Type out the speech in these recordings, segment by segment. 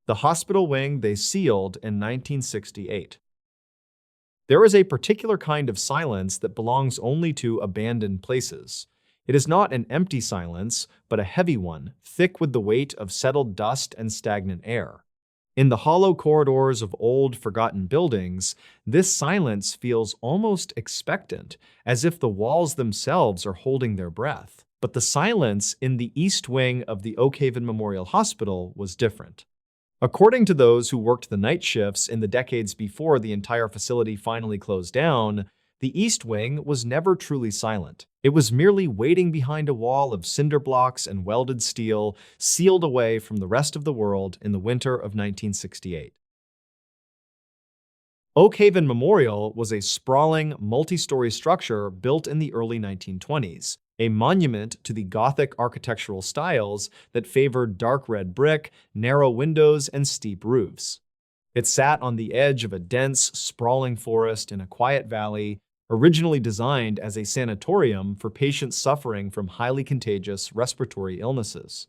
The hospital wing they sealed in 1968. There is a particular kind of silence that belongs only to abandoned places. It is not an empty silence, but a heavy one, thick with the weight of settled dust and stagnant air. In the hollow corridors of old, forgotten buildings, this silence feels almost expectant, as if the walls themselves are holding their breath. But the silence in the east wing of the Oak Haven Memorial Hospital was different. According to those who worked the night shifts in the decades before the entire facility finally closed down, the East Wing was never truly silent. It was merely waiting behind a wall of cinder blocks and welded steel, sealed away from the rest of the world in the winter of 1968. Oak Haven Memorial was a sprawling, multi-story structure built in the early 1920s, a monument to the Gothic architectural styles that favored dark red brick, narrow windows, and steep roofs. It sat on the edge of a dense, sprawling forest in a quiet valley, originally designed as a sanatorium for patients suffering from highly contagious respiratory illnesses.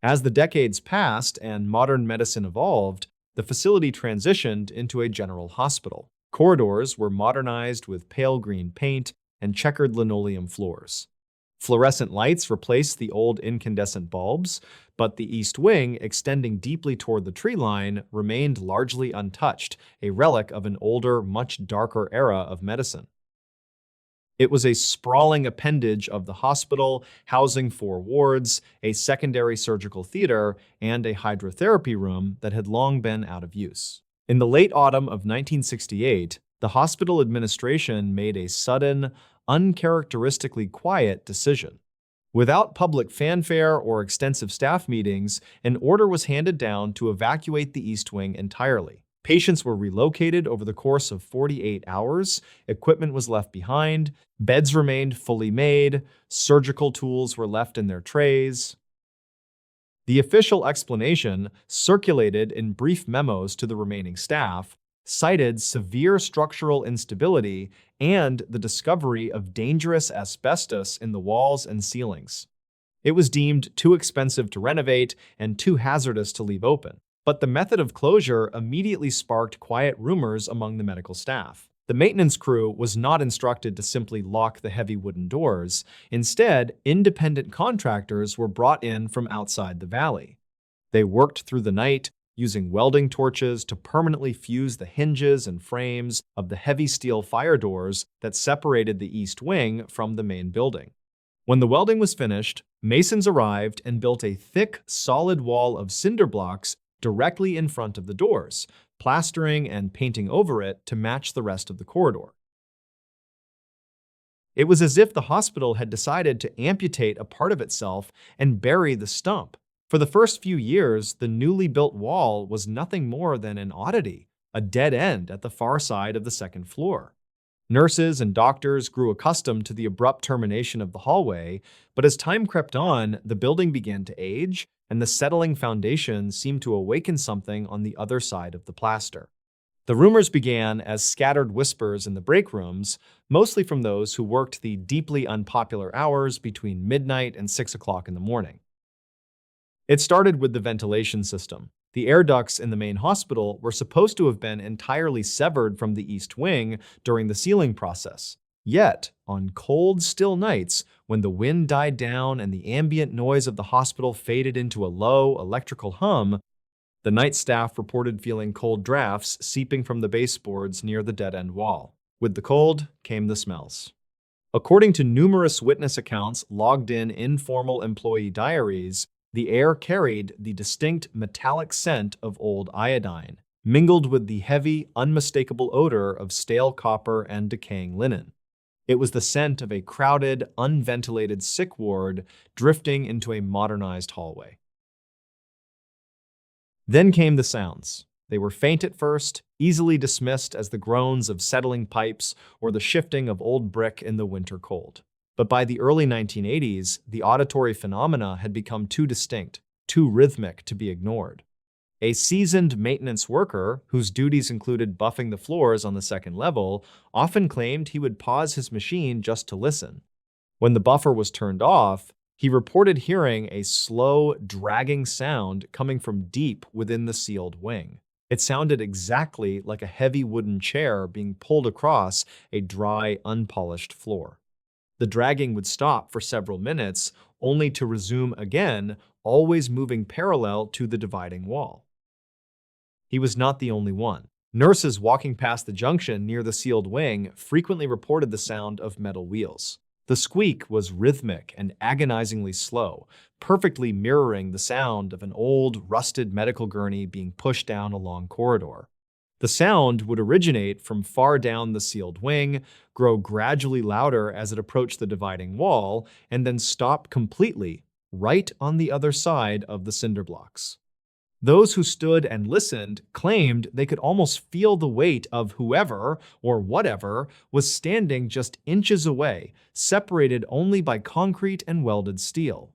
As the decades passed and modern medicine evolved, the facility transitioned into a general hospital. Corridors were modernized with pale green paint and checkered linoleum floors. Fluorescent lights replaced the old incandescent bulbs, but the east wing, extending deeply toward the tree line, remained largely untouched, a relic of an older, much darker era of medicine. It was a sprawling appendage of the hospital, housing 4 wards, a secondary surgical theater, and a hydrotherapy room that had long been out of use. In the late autumn of 1968, the hospital administration made a sudden, uncharacteristically quiet decision. Without public fanfare or extensive staff meetings, an order was handed down to evacuate the East Wing entirely. Patients were relocated over the course of 48 hours, equipment was left behind, beds remained fully made, surgical tools were left in their trays. The official explanation, circulated in brief memos to the remaining staff, cited severe structural instability and the discovery of dangerous asbestos in the walls and ceilings. It was deemed too expensive to renovate and too hazardous to leave open. But the method of closure immediately sparked quiet rumors among the medical staff. The maintenance crew was not instructed to simply lock the heavy wooden doors. Instead, independent contractors were brought in from outside the valley. They worked through the night, using welding torches to permanently fuse the hinges and frames of the heavy steel fire doors that separated the east wing from the main building. When the welding was finished, masons arrived and built a thick, solid wall of cinder blocks directly in front of the doors, plastering and painting over it to match the rest of the corridor. It was as if the hospital had decided to amputate a part of itself and bury the stump. For the first few years, the newly built wall was nothing more than an oddity, a dead end at the far side of the second floor. Nurses and doctors grew accustomed to the abrupt termination of the hallway, but as time crept on, the building began to age, and the settling foundation seemed to awaken something on the other side of the plaster. The rumors began as scattered whispers in the break rooms, mostly from those who worked the deeply unpopular hours between midnight and 6 o'clock in the morning. It started with the ventilation system. The air ducts in the main hospital were supposed to have been entirely severed from the east wing during the sealing process. Yet, on cold, still nights, when the wind died down and the ambient noise of the hospital faded into a low, electrical hum, the night staff reported feeling cold drafts seeping from the baseboards near the dead-end wall. With the cold came the smells. According to numerous witness accounts logged in informal employee diaries, the air carried the distinct metallic scent of old iodine, mingled with the heavy, unmistakable odor of stale copper and decaying linen. It was the scent of a crowded, unventilated sick ward drifting into a modernized hallway. Then came the sounds. They were faint at first, easily dismissed as the groans of settling pipes or the shifting of old brick in the winter cold. But by the early 1980s, the auditory phenomena had become too distinct, too rhythmic to be ignored. A seasoned maintenance worker, whose duties included buffing the floors on the second level, often claimed he would pause his machine just to listen. When the buffer was turned off, He reported hearing a slow, dragging sound coming from deep within the sealed wing. It sounded exactly like a heavy wooden chair being pulled across a dry, unpolished floor. The dragging would stop for several minutes, only to resume again, always moving parallel to the dividing wall. He was not the only one. Nurses walking past the junction near the sealed wing frequently reported the sound of metal wheels. The squeak was rhythmic and agonizingly slow, perfectly mirroring the sound of an old, rusted medical gurney being pushed down a long corridor. The sound would originate from far down the sealed wing, grow gradually louder as it approached the dividing wall, and then stop completely right on the other side of the cinder blocks. Those who stood and listened claimed they could almost feel the weight of whoever or whatever was standing just inches away, separated only by concrete and welded steel.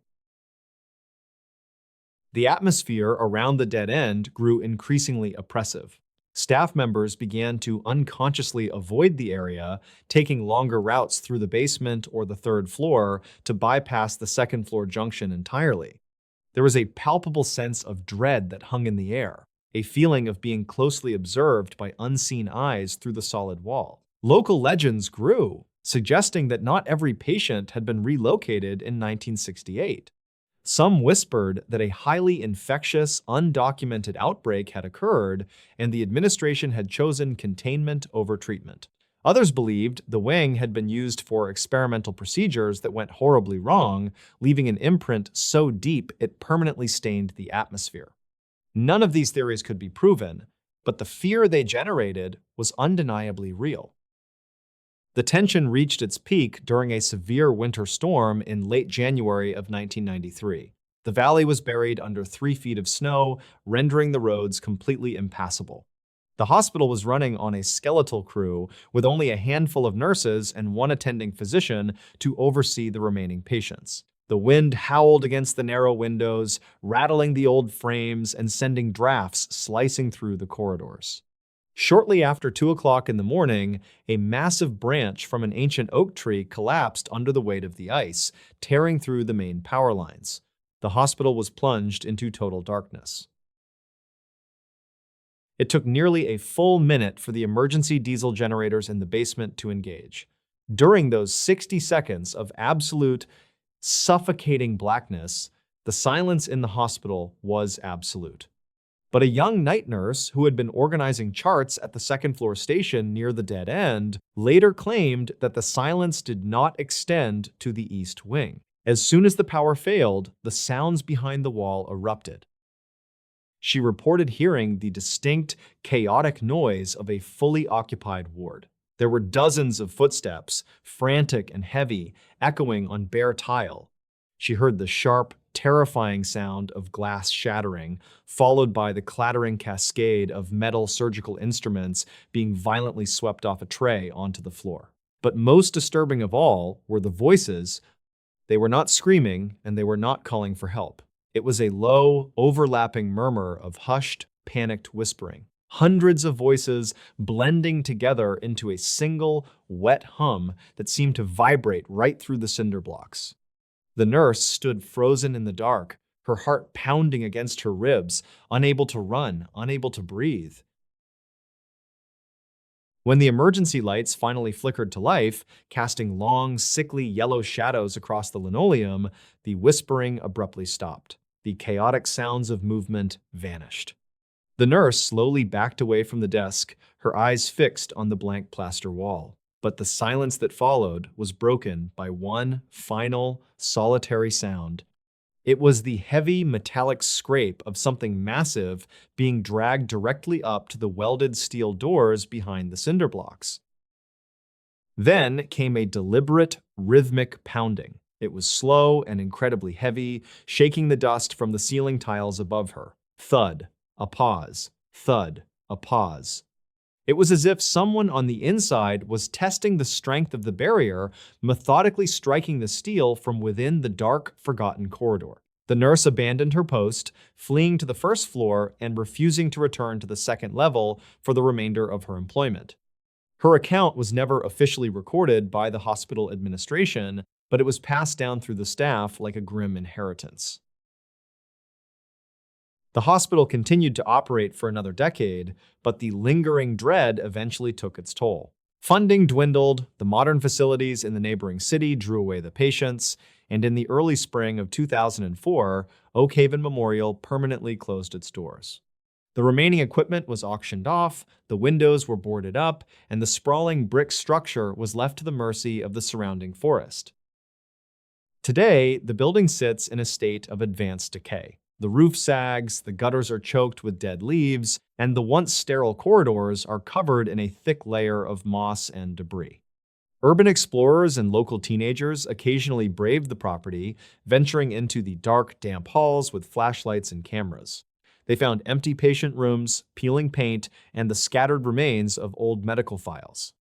The atmosphere around the dead end grew increasingly oppressive. Staff members began to unconsciously avoid the area, taking longer routes through the basement or the third floor to bypass the second floor junction entirely. There was a palpable sense of dread that hung in the air, a feeling of being closely observed by unseen eyes through the solid wall. Local legends grew, suggesting that not every patient had been relocated in 1968. Some whispered that a highly infectious, undocumented outbreak had occurred, and the administration had chosen containment over treatment. Others believed the wing had been used for experimental procedures that went horribly wrong, leaving an imprint so deep it permanently stained the atmosphere. None of these theories could be proven, but the fear they generated was undeniably real. The tension reached its peak during a severe winter storm in late January of 1993. The valley was buried under 3 feet of snow, rendering the roads completely impassable. The hospital was running on a skeletal crew with only a handful of nurses and one attending physician to oversee the remaining patients. The wind howled against the narrow windows, rattling the old frames and sending drafts slicing through the corridors. Shortly after 2 o'clock in the morning, a massive branch from an ancient oak tree collapsed under the weight of the ice, tearing through the main power lines. The hospital was plunged into total darkness. It took nearly a full minute for the emergency diesel generators in the basement to engage. During those 60 seconds of absolute, suffocating blackness, the silence in the hospital was absolute. But a young night nurse who had been organizing charts at the second-floor station near the dead end later claimed that the silence did not extend to the east wing. As soon as the power failed, the sounds behind the wall erupted. She reported hearing the distinct, chaotic noise of a fully occupied ward. There were dozens of footsteps, frantic and heavy, echoing on bare tile. She heard the sharp, terrifying sound of glass shattering, followed by the clattering cascade of metal surgical instruments being violently swept off a tray onto the floor. But most disturbing of all were the voices. They were not screaming, and they were not calling for help. It was a low, overlapping murmur of hushed, panicked whispering. Hundreds of voices blending together into a single, wet hum that seemed to vibrate right through the cinder blocks. The nurse stood frozen in the dark, her heart pounding against her ribs, unable to run, unable to breathe. When the emergency lights finally flickered to life, casting long, sickly yellow shadows across the linoleum, the whispering abruptly stopped. The chaotic sounds of movement vanished. The nurse slowly backed away from the desk, her eyes fixed on the blank plaster wall. But the silence that followed was broken by one final, solitary sound. It was the heavy metallic scrape of something massive being dragged directly up to the welded steel doors behind the cinder blocks. Then came a deliberate, rhythmic pounding. It was slow and incredibly heavy, shaking the dust from the ceiling tiles above her. Thud, a pause, thud, a pause. It was as if someone on the inside was testing the strength of the barrier, methodically striking the steel from within the dark, forgotten corridor. The nurse abandoned her post, fleeing to the first floor and refusing to return to the second level for the remainder of her employment. Her account was never officially recorded by the hospital administration, but it was passed down through the staff like a grim inheritance. The hospital continued to operate for another decade, but the lingering dread eventually took its toll. Funding dwindled, the modern facilities in the neighboring city drew away the patients, and in the early spring of 2004, Oak Haven Memorial permanently closed its doors. The remaining equipment was auctioned off, the windows were boarded up, and the sprawling brick structure was left to the mercy of the surrounding forest. Today, the building sits in a state of advanced decay. The roof sags, the gutters are choked with dead leaves, and the once sterile corridors are covered in a thick layer of moss and debris. Urban explorers and local teenagers occasionally braved the property, venturing into the dark, damp halls with flashlights and cameras. They found empty patient rooms, peeling paint, and the scattered remains of old medical files.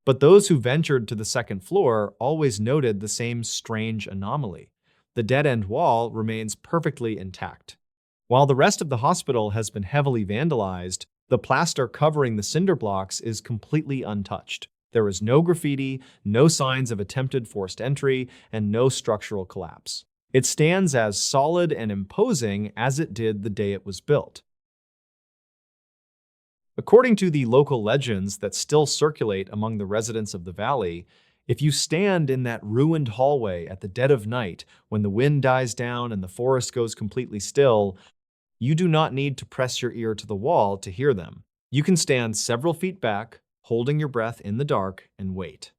But those who ventured to the second floor always noted the same strange anomaly. The dead-end wall remains perfectly intact. While the rest of the hospital has been heavily vandalized, the plaster covering the cinder blocks is completely untouched. There is no graffiti, no signs of attempted forced entry, and no structural collapse. It stands as solid and imposing as it did the day it was built. According to the local legends that still circulate among the residents of the valley, if you stand in that ruined hallway at the dead of night when the wind dies down and the forest goes completely still, you do not need to press your ear to the wall to hear them. You can stand several feet back, holding your breath in the dark, and wait.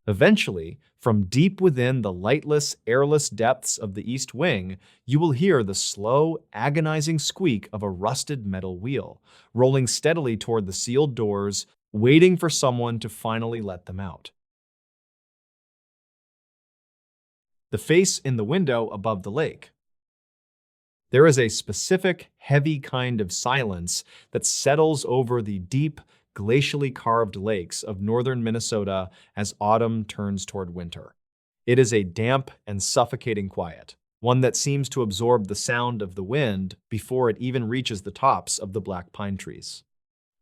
Eventually, from deep within the lightless, airless depths of the East Wing, you will hear the slow, agonizing squeak of a rusted metal wheel, rolling steadily toward the sealed doors, waiting for someone to finally let them out. The face in the window above the lake. There is a specific, heavy kind of silence that settles over the deep, glacially carved lakes of northern Minnesota as autumn turns toward winter. It is a damp and suffocating quiet, one that seems to absorb the sound of the wind before it even reaches the tops of the black pine trees.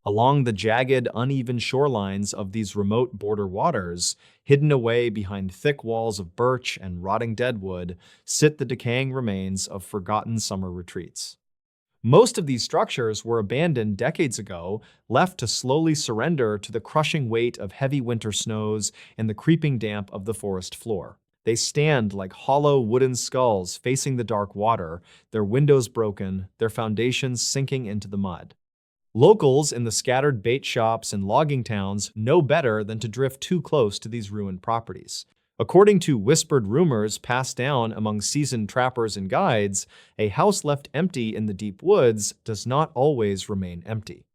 Along the jagged, uneven shorelines of these remote border waters, hidden away behind thick walls of birch and rotting deadwood, sit the decaying remains of forgotten summer retreats. Most of these structures were abandoned decades ago, left to slowly surrender to the crushing weight of heavy winter snows and the creeping damp of the forest floor. They stand like hollow wooden skulls facing the dark water, their windows broken, their foundations sinking into the mud. Locals in the scattered bait shops and logging towns know better than to drift too close to these ruined properties. According to whispered rumors passed down among seasoned trappers and guides, a house left empty in the deep woods does not always remain empty.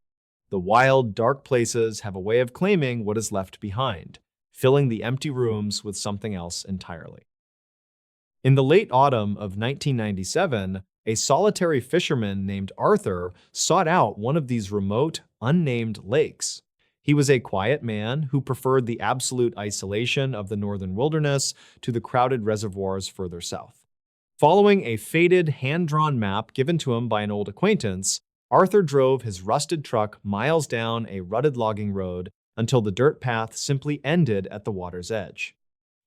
The wild, dark places have a way of claiming what is left behind, filling the empty rooms with something else entirely. In the late autumn of 1997, a solitary fisherman named Arthur sought out one of these remote, unnamed lakes. He was a quiet man who preferred the absolute isolation of the northern wilderness to the crowded reservoirs further south. Following a faded, hand-drawn map given to him by an old acquaintance, Arthur drove his rusted truck miles down a rutted logging road until the dirt path simply ended at the water's edge.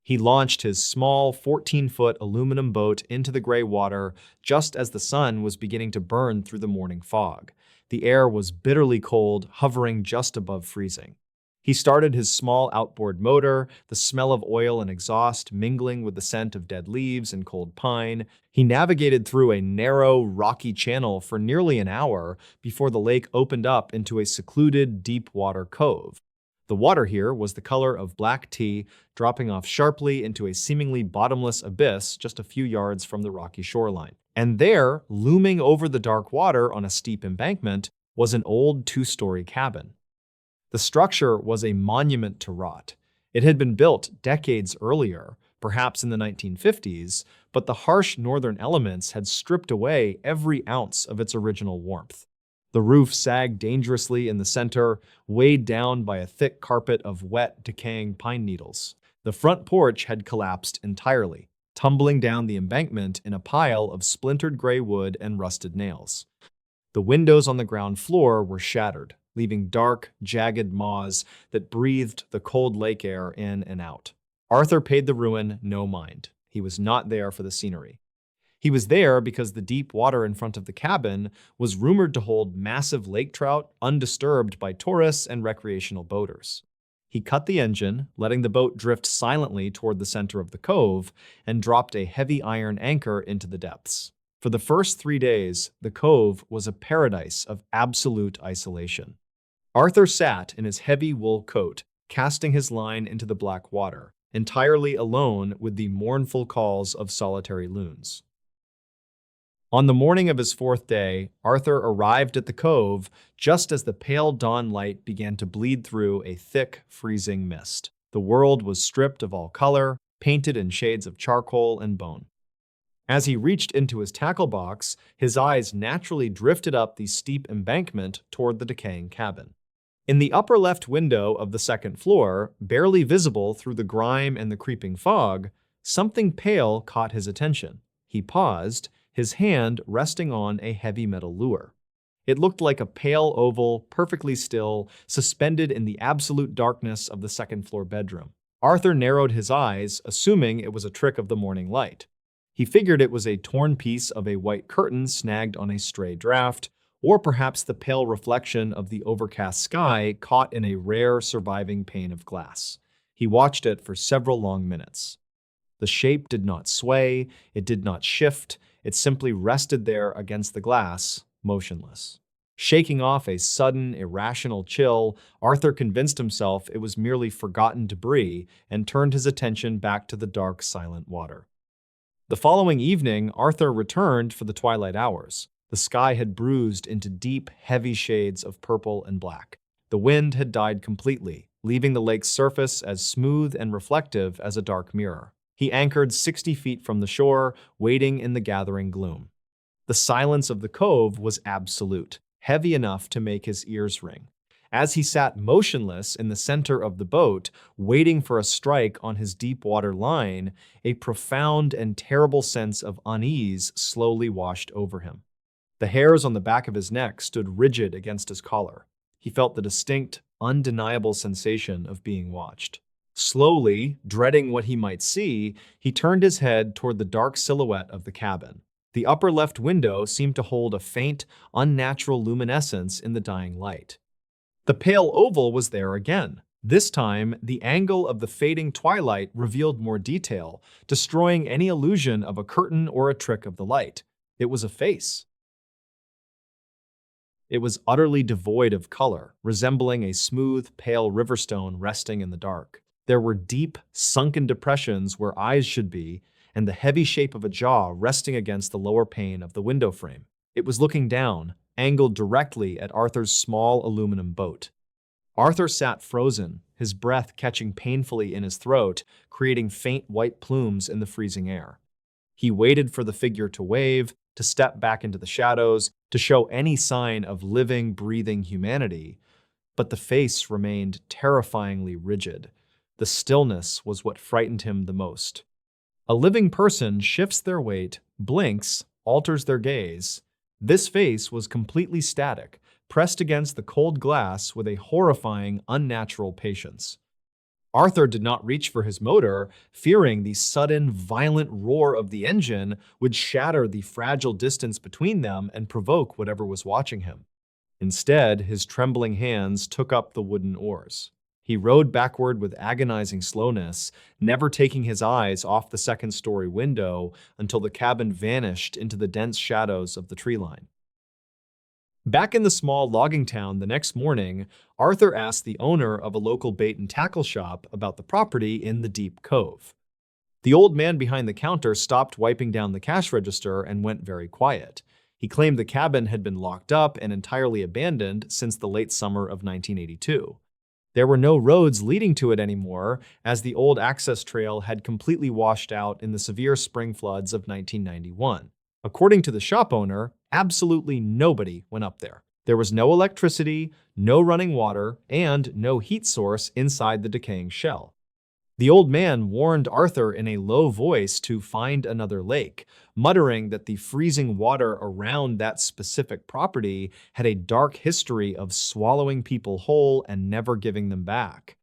He launched his small 14-foot aluminum boat into the gray water just as the sun was beginning to burn through the morning fog. The air was bitterly cold, hovering just above freezing. He started his small outboard motor, the smell of oil and exhaust mingling with the scent of dead leaves and cold pine. He navigated through a narrow, rocky channel for nearly an hour before the lake opened up into a secluded, deep-water cove. The water here was the color of black tea, dropping off sharply into a seemingly bottomless abyss just a few yards from the rocky shoreline. And there, looming over the dark water on a steep embankment, was an old two-story cabin. The structure was a monument to rot. It had been built decades earlier, perhaps in the 1950s, but the harsh northern elements had stripped away every ounce of its original warmth. The roof sagged dangerously in the center, weighed down by a thick carpet of wet, decaying pine needles. The front porch had collapsed entirely, tumbling down the embankment in a pile of splintered gray wood and rusted nails. The windows on the ground floor were shattered, leaving dark, jagged maws that breathed the cold lake air in and out. Arthur paid the ruin no mind. He was not there for the scenery. He was there because the deep water in front of the cabin was rumored to hold massive lake trout undisturbed by tourists and recreational boaters. He cut the engine, letting the boat drift silently toward the center of the cove, and dropped a heavy iron anchor into the depths. For the first 3 days, the cove was a paradise of absolute isolation. Arthur sat in his heavy wool coat, casting his line into the black water, entirely alone with the mournful calls of solitary loons. On the morning of his 4th day, Arthur arrived at the cove just as the pale dawn light began to bleed through a thick, freezing mist. The world was stripped of all color, painted in shades of charcoal and bone. As he reached into his tackle box, his eyes naturally drifted up the steep embankment toward the decaying cabin. In the upper left window of the second floor, barely visible through the grime and the creeping fog, something pale caught his attention. He paused, his hand resting on a heavy metal lure. It looked like a pale oval, perfectly still, suspended in the absolute darkness of the second-floor bedroom. Arthur narrowed his eyes, assuming it was a trick of the morning light. He figured it was a torn piece of a white curtain snagged on a stray draft, or perhaps the pale reflection of the overcast sky caught in a rare surviving pane of glass. He watched it for several long minutes. The shape did not sway, it did not shift, it simply rested there against the glass, motionless. Shaking off a sudden, irrational chill, Arthur convinced himself it was merely forgotten debris and turned his attention back to the dark, silent water. The following evening, Arthur returned for the twilight hours. The sky had bruised into deep, heavy shades of purple and black. The wind had died completely, leaving the lake's surface as smooth and reflective as a dark mirror. He anchored 60 feet from the shore, waiting in the gathering gloom. The silence of the cove was absolute, heavy enough to make his ears ring. As he sat motionless in the center of the boat, waiting for a strike on his deep water line, a profound and terrible sense of unease slowly washed over him. The hairs on the back of his neck stood rigid against his collar. He felt the distinct, undeniable sensation of being watched. Slowly, dreading what he might see, he turned his head toward the dark silhouette of the cabin. The upper left window seemed to hold a faint, unnatural luminescence in the dying light. The pale oval was there again. This time, the angle of the fading twilight revealed more detail, destroying any illusion of a curtain or a trick of the light. It was a face. It was utterly devoid of color, resembling a smooth, pale riverstone resting in the dark. There were deep, sunken depressions where eyes should be, and the heavy shape of a jaw resting against the lower pane of the window frame. It was looking down, angled directly at Arthur's small aluminum boat. Arthur sat frozen, his breath catching painfully in his throat, creating faint white plumes in the freezing air. He waited for the figure to wave, to step back into the shadows, to show any sign of living, breathing humanity, but the face remained terrifyingly rigid. The stillness was what frightened him the most. A living person shifts their weight, blinks, alters their gaze. This face was completely static, pressed against the cold glass with a horrifying, unnatural patience. Arthur did not reach for his motor, fearing the sudden, violent roar of the engine would shatter the fragile distance between them and provoke whatever was watching him. Instead, his trembling hands took up the wooden oars. He rowed backward with agonizing slowness, never taking his eyes off the second-story window until the cabin vanished into the dense shadows of the tree line. Back in the small logging town the next morning, Arthur asked the owner of a local bait and tackle shop about the property in the deep cove. The old man behind the counter stopped wiping down the cash register and went very quiet. He claimed the cabin had been locked up and entirely abandoned since the late summer of 1982. There were no roads leading to it anymore, as the old access trail had completely washed out in the severe spring floods of 1991. According to the shop owner, absolutely nobody went up there. There was no electricity, no running water, and no heat source inside the decaying shell. The old man warned Arthur in a low voice to find another lake, muttering that the freezing water around that specific property had a dark history of swallowing people whole and never giving them back.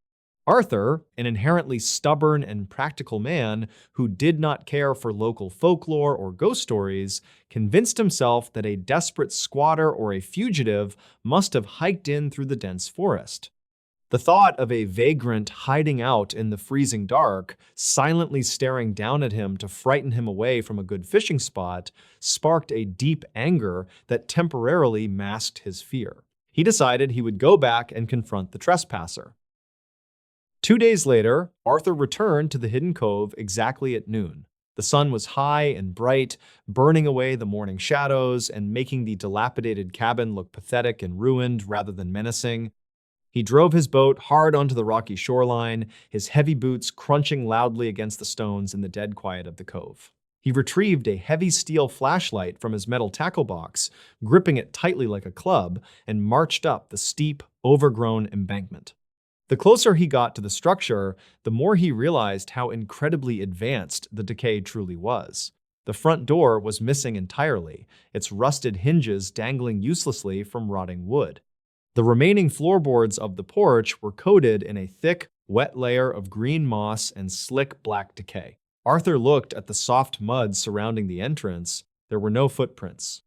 Arthur, an inherently stubborn and practical man who did not care for local folklore or ghost stories, convinced himself that a desperate squatter or a fugitive must have hiked in through the dense forest. The thought of a vagrant hiding out in the freezing dark, silently staring down at him to frighten him away from a good fishing spot, sparked a deep anger that temporarily masked his fear. He decided he would go back and confront the trespasser. 2 days later, Arthur returned to the hidden cove exactly at noon. The sun was high and bright, burning away the morning shadows and making the dilapidated cabin look pathetic and ruined rather than menacing. He drove his boat hard onto the rocky shoreline, his heavy boots crunching loudly against the stones in the dead quiet of the cove. He retrieved a heavy steel flashlight from his metal tackle box, gripping it tightly like a club, and marched up the steep, overgrown embankment. The closer he got to the structure, the more he realized how incredibly advanced the decay truly was. The front door was missing entirely, its rusted hinges dangling uselessly from rotting wood. The remaining floorboards of the porch were coated in a thick, wet layer of green moss and slick black decay. Arthur looked at the soft mud surrounding the entrance. There were no footprints.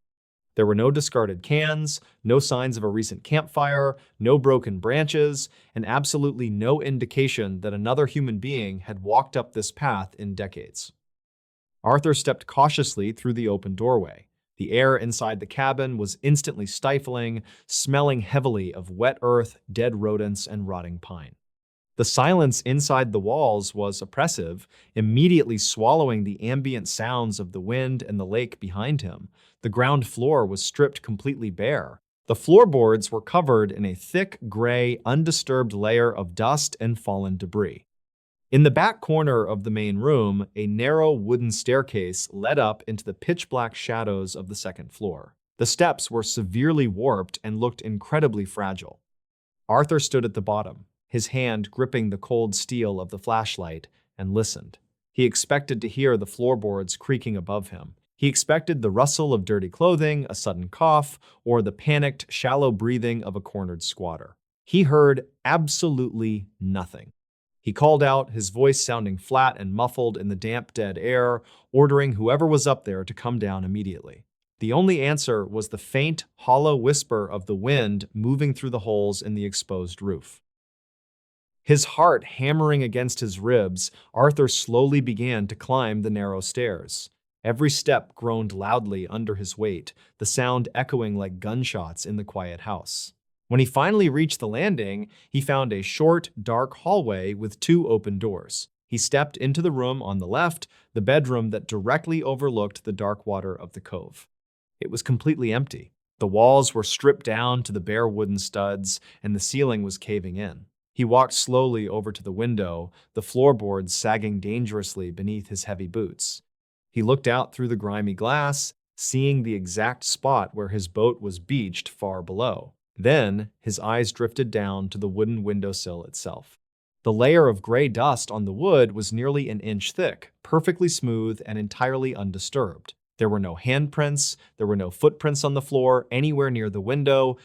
There were no discarded cans, no signs of a recent campfire, no broken branches, and absolutely no indication that another human being had walked up this path in decades. Arthur stepped cautiously through the open doorway. The air inside the cabin was instantly stifling, smelling heavily of wet earth, dead rodents, and rotting pine. The silence inside the walls was oppressive, immediately swallowing the ambient sounds of the wind and the lake behind him. The ground floor was stripped completely bare. The floorboards were covered in a thick, gray, undisturbed layer of dust and fallen debris. In the back corner of the main room, a narrow wooden staircase led up into the pitch-black shadows of the second floor. The steps were severely warped and looked incredibly fragile. Arthur stood at the bottom, his hand gripping the cold steel of the flashlight, and listened. He expected to hear the floorboards creaking above him. He expected the rustle of dirty clothing, a sudden cough, or the panicked, shallow breathing of a cornered squatter. He heard absolutely nothing. He called out, his voice sounding flat and muffled in the damp, dead air, ordering whoever was up there to come down immediately. The only answer was the faint, hollow whisper of the wind moving through the holes in the exposed roof. His heart hammering against his ribs, Arthur slowly began to climb the narrow stairs. Every step groaned loudly under his weight, the sound echoing like gunshots in the quiet house. When he finally reached the landing, he found a short, dark hallway with 2 open doors. He stepped into the room on the left, the bedroom that directly overlooked the dark water of the cove. It was completely empty. The walls were stripped down to the bare wooden studs, and the ceiling was caving in. He walked slowly over to the window, the floorboards sagging dangerously beneath his heavy boots. He looked out through the grimy glass, seeing the exact spot where his boat was beached far below. Then, his eyes drifted down to the wooden windowsill itself. The layer of gray dust on the wood was nearly an inch thick, perfectly smooth and entirely undisturbed. There were no handprints, there were no footprints on the floor anywhere near the window,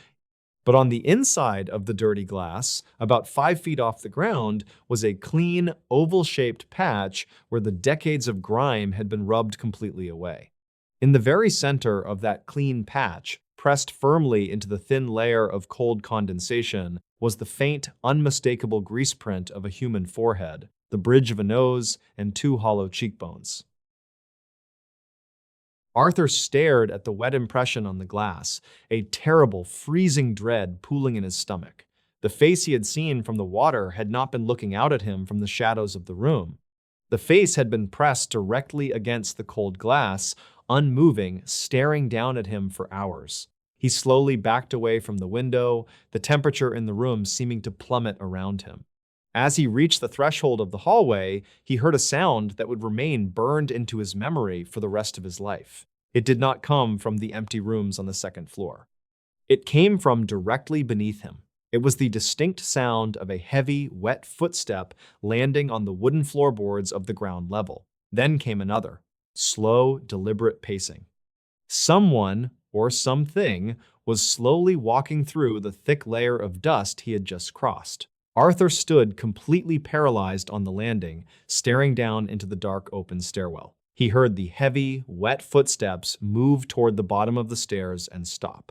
but on the inside of the dirty glass, about 5 feet off the ground, was a clean, oval-shaped patch where the decades of grime had been rubbed completely away. In the very center of that clean patch, pressed firmly into the thin layer of cold condensation, was the faint, unmistakable grease print of a human forehead, the bridge of a nose, and 2 hollow cheekbones. Arthur stared at the wet impression on the glass, a terrible, freezing dread pooling in his stomach. The face he had seen from the water had not been looking out at him from the shadows of the room. The face had been pressed directly against the cold glass, unmoving, staring down at him for hours. He slowly backed away from the window, the temperature in the room seeming to plummet around him. As he reached the threshold of the hallway, he heard a sound that would remain burned into his memory for the rest of his life. It did not come from the empty rooms on the second floor. It came from directly beneath him. It was the distinct sound of a heavy, wet footstep landing on the wooden floorboards of the ground level. Then came another, slow, deliberate pacing. Someone, or something, was slowly walking through the thick layer of dust he had just crossed. Arthur stood completely paralyzed on the landing, staring down into the dark open stairwell. He heard the heavy, wet footsteps move toward the bottom of the stairs and stop.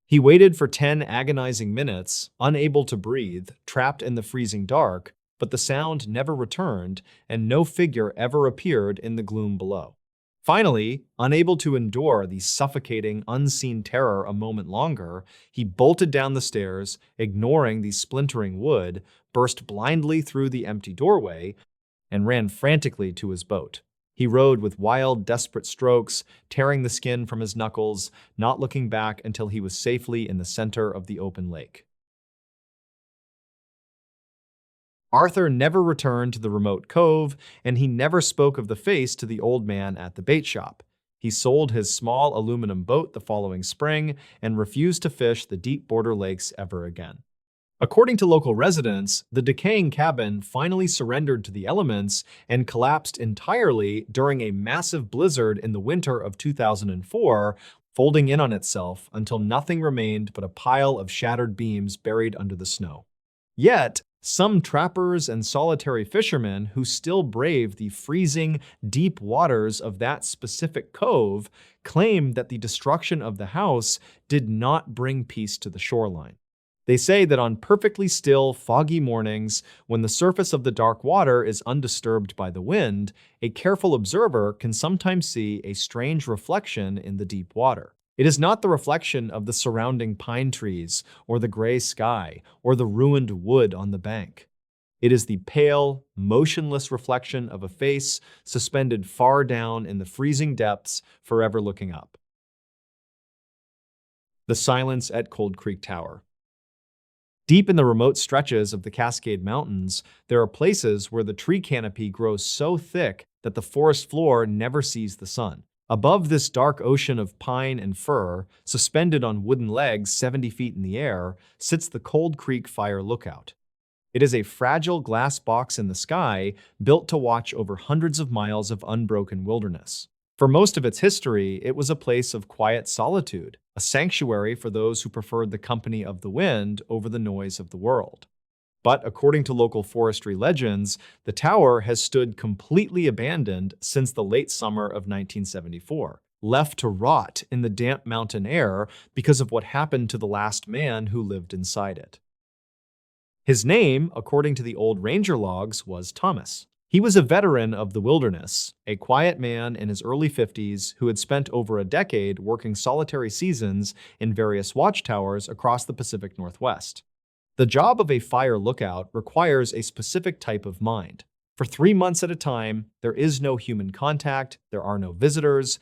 He waited for 10 agonizing minutes, unable to breathe, trapped in the freezing dark, but the sound never returned and no figure ever appeared in the gloom below. Finally, unable to endure the suffocating, unseen terror a moment longer, he bolted down the stairs, ignoring the splintering wood, burst blindly through the empty doorway, and ran frantically to his boat. He rowed with wild, desperate strokes, tearing the skin from his knuckles, not looking back until he was safely in the center of the open lake. Arthur never returned to the remote cove, and he never spoke of the face to the old man at the bait shop. He sold his small aluminum boat the following spring and refused to fish the deep border lakes ever again. According to local residents, the decaying cabin finally surrendered to the elements and collapsed entirely during a massive blizzard in the winter of 2004, folding in on itself until nothing remained but a pile of shattered beams buried under the snow. Yet, some trappers and solitary fishermen who still brave the freezing, deep waters of that specific cove claim that the destruction of the house did not bring peace to the shoreline. They say that on perfectly still, foggy mornings, when the surface of the dark water is undisturbed by the wind, a careful observer can sometimes see a strange reflection in the deep water. It is not the reflection of the surrounding pine trees, or the gray sky, or the ruined wood on the bank. It is the pale, motionless reflection of a face suspended far down in the freezing depths, forever looking up. The silence at Cold Creek Tower. Deep in the remote stretches of the Cascade Mountains, there are places where the tree canopy grows so thick that the forest floor never sees the sun. Above this dark ocean of pine and fir, suspended on wooden legs 70 feet in the air, sits the Cold Creek Fire Lookout. It is a fragile glass box in the sky built to watch over hundreds of miles of unbroken wilderness. For most of its history, it was a place of quiet solitude, a sanctuary for those who preferred the company of the wind over the noise of the world. But according to local forestry legends, the tower has stood completely abandoned since the late summer of 1974, left to rot in the damp mountain air because of what happened to the last man who lived inside it. His name, according to the old ranger logs, was Thomas. He was a veteran of the wilderness, a quiet man in his early 50s who had spent over a decade working solitary seasons in various watchtowers across the Pacific Northwest. The job of a fire lookout requires a specific type of mind. For 3 months at a time, there is no human contact, there are no visitors.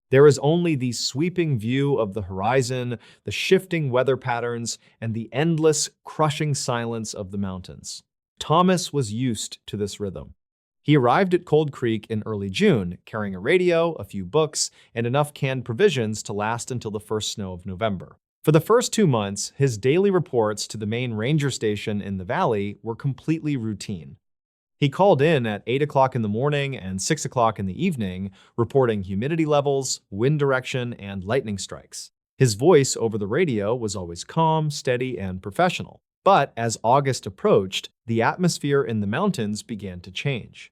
There is only the sweeping view of the horizon, the shifting weather patterns, and the endless, crushing silence of the mountains. Thomas was used to this rhythm. He arrived at Cold Creek in early June, carrying a radio, a few books, and enough canned provisions to last until the first snow of November. For the first 2 months, his daily reports to the main ranger station in the valley were completely routine. He called in at 8 o'clock in the morning and 6 o'clock in the evening, reporting humidity levels, wind direction, and lightning strikes. His voice over the radio was always calm, steady, and professional. But as August approached, the atmosphere in the mountains began to change.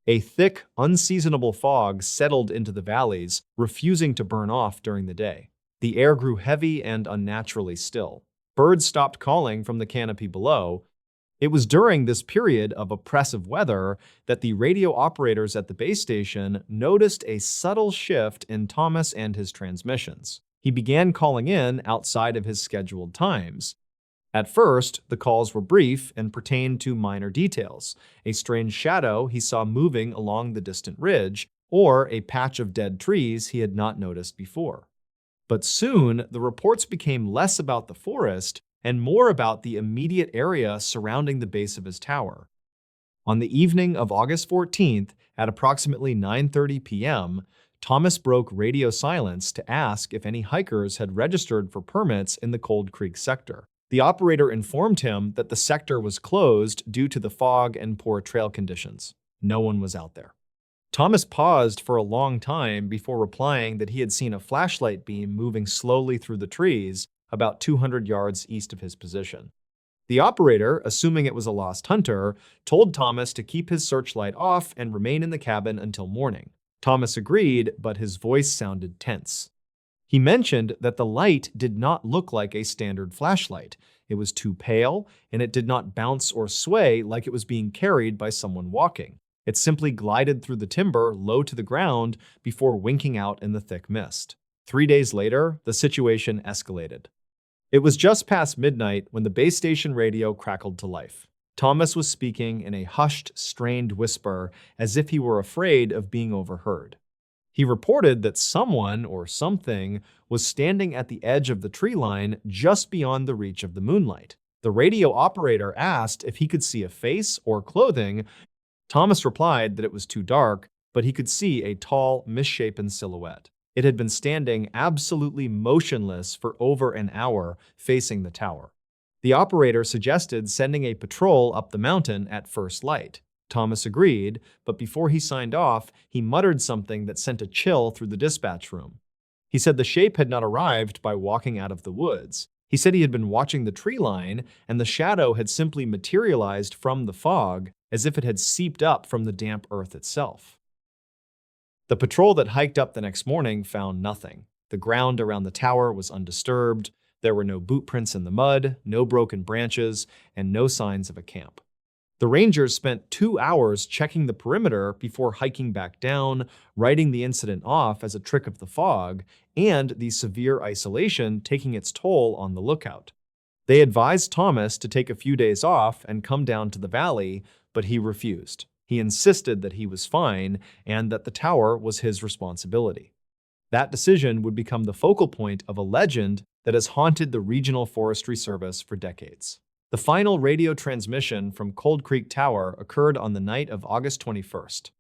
A thick, unseasonable fog settled into the valleys, refusing to burn off during the day. The air grew heavy and unnaturally still. Birds stopped calling from the canopy below. It was during this period of oppressive weather that the radio operators at the base station noticed a subtle shift in Thomas and his transmissions. He began calling in outside of his scheduled times. At first, the calls were brief and pertained to minor details, a strange shadow he saw moving along the distant ridge, or a patch of dead trees he had not noticed before. But soon, the reports became less about the forest and more about the immediate area surrounding the base of his tower. On the evening of August 14th, at approximately 9:30 p.m., Thomas broke radio silence to ask if any hikers had registered for permits in the Cold Creek sector. The operator informed him that the sector was closed due to the fog and poor trail conditions. No one was out there. Thomas paused for a long time before replying that he had seen a flashlight beam moving slowly through the trees about 200 yards east of his position. The operator, assuming it was a lost hunter, told Thomas to keep his searchlight off and remain in the cabin until morning. Thomas agreed, but his voice sounded tense. He mentioned that the light did not look like a standard flashlight. It was too pale, and it did not bounce or sway like it was being carried by someone walking. It simply glided through the timber low to the ground before winking out in the thick mist. 3 days later, the situation escalated. It was just past midnight when the base station radio crackled to life. Thomas was speaking in a hushed, strained whisper as if he were afraid of being overheard. He reported that someone or something was standing at the edge of the tree line just beyond the reach of the moonlight. The radio operator asked if he could see a face or clothing. Thomas replied that it was too dark, but he could see a tall, misshapen silhouette. It had been standing absolutely motionless for over an hour, facing the tower. The operator suggested sending a patrol up the mountain at first light. Thomas agreed, but before he signed off, he muttered something that sent a chill through the dispatch room. He said the shape had not arrived by walking out of the woods. He said he had been watching the tree line, and the shadow had simply materialized from the fog, as if it had seeped up from the damp earth itself. The patrol that hiked up the next morning found nothing. The ground around the tower was undisturbed. There were no boot prints in the mud, no broken branches, and no signs of a camp. The Rangers spent 2 hours checking the perimeter before hiking back down, writing the incident off as a trick of the fog, and the severe isolation taking its toll on the lookout. They advised Thomas to take a few days off and come down to the valley, but he refused. He insisted that he was fine and that the tower was his responsibility. That decision would become the focal point of a legend that has haunted the Regional Forestry Service for decades. The final radio transmission from Cold Creek Tower occurred on the night of August 21st.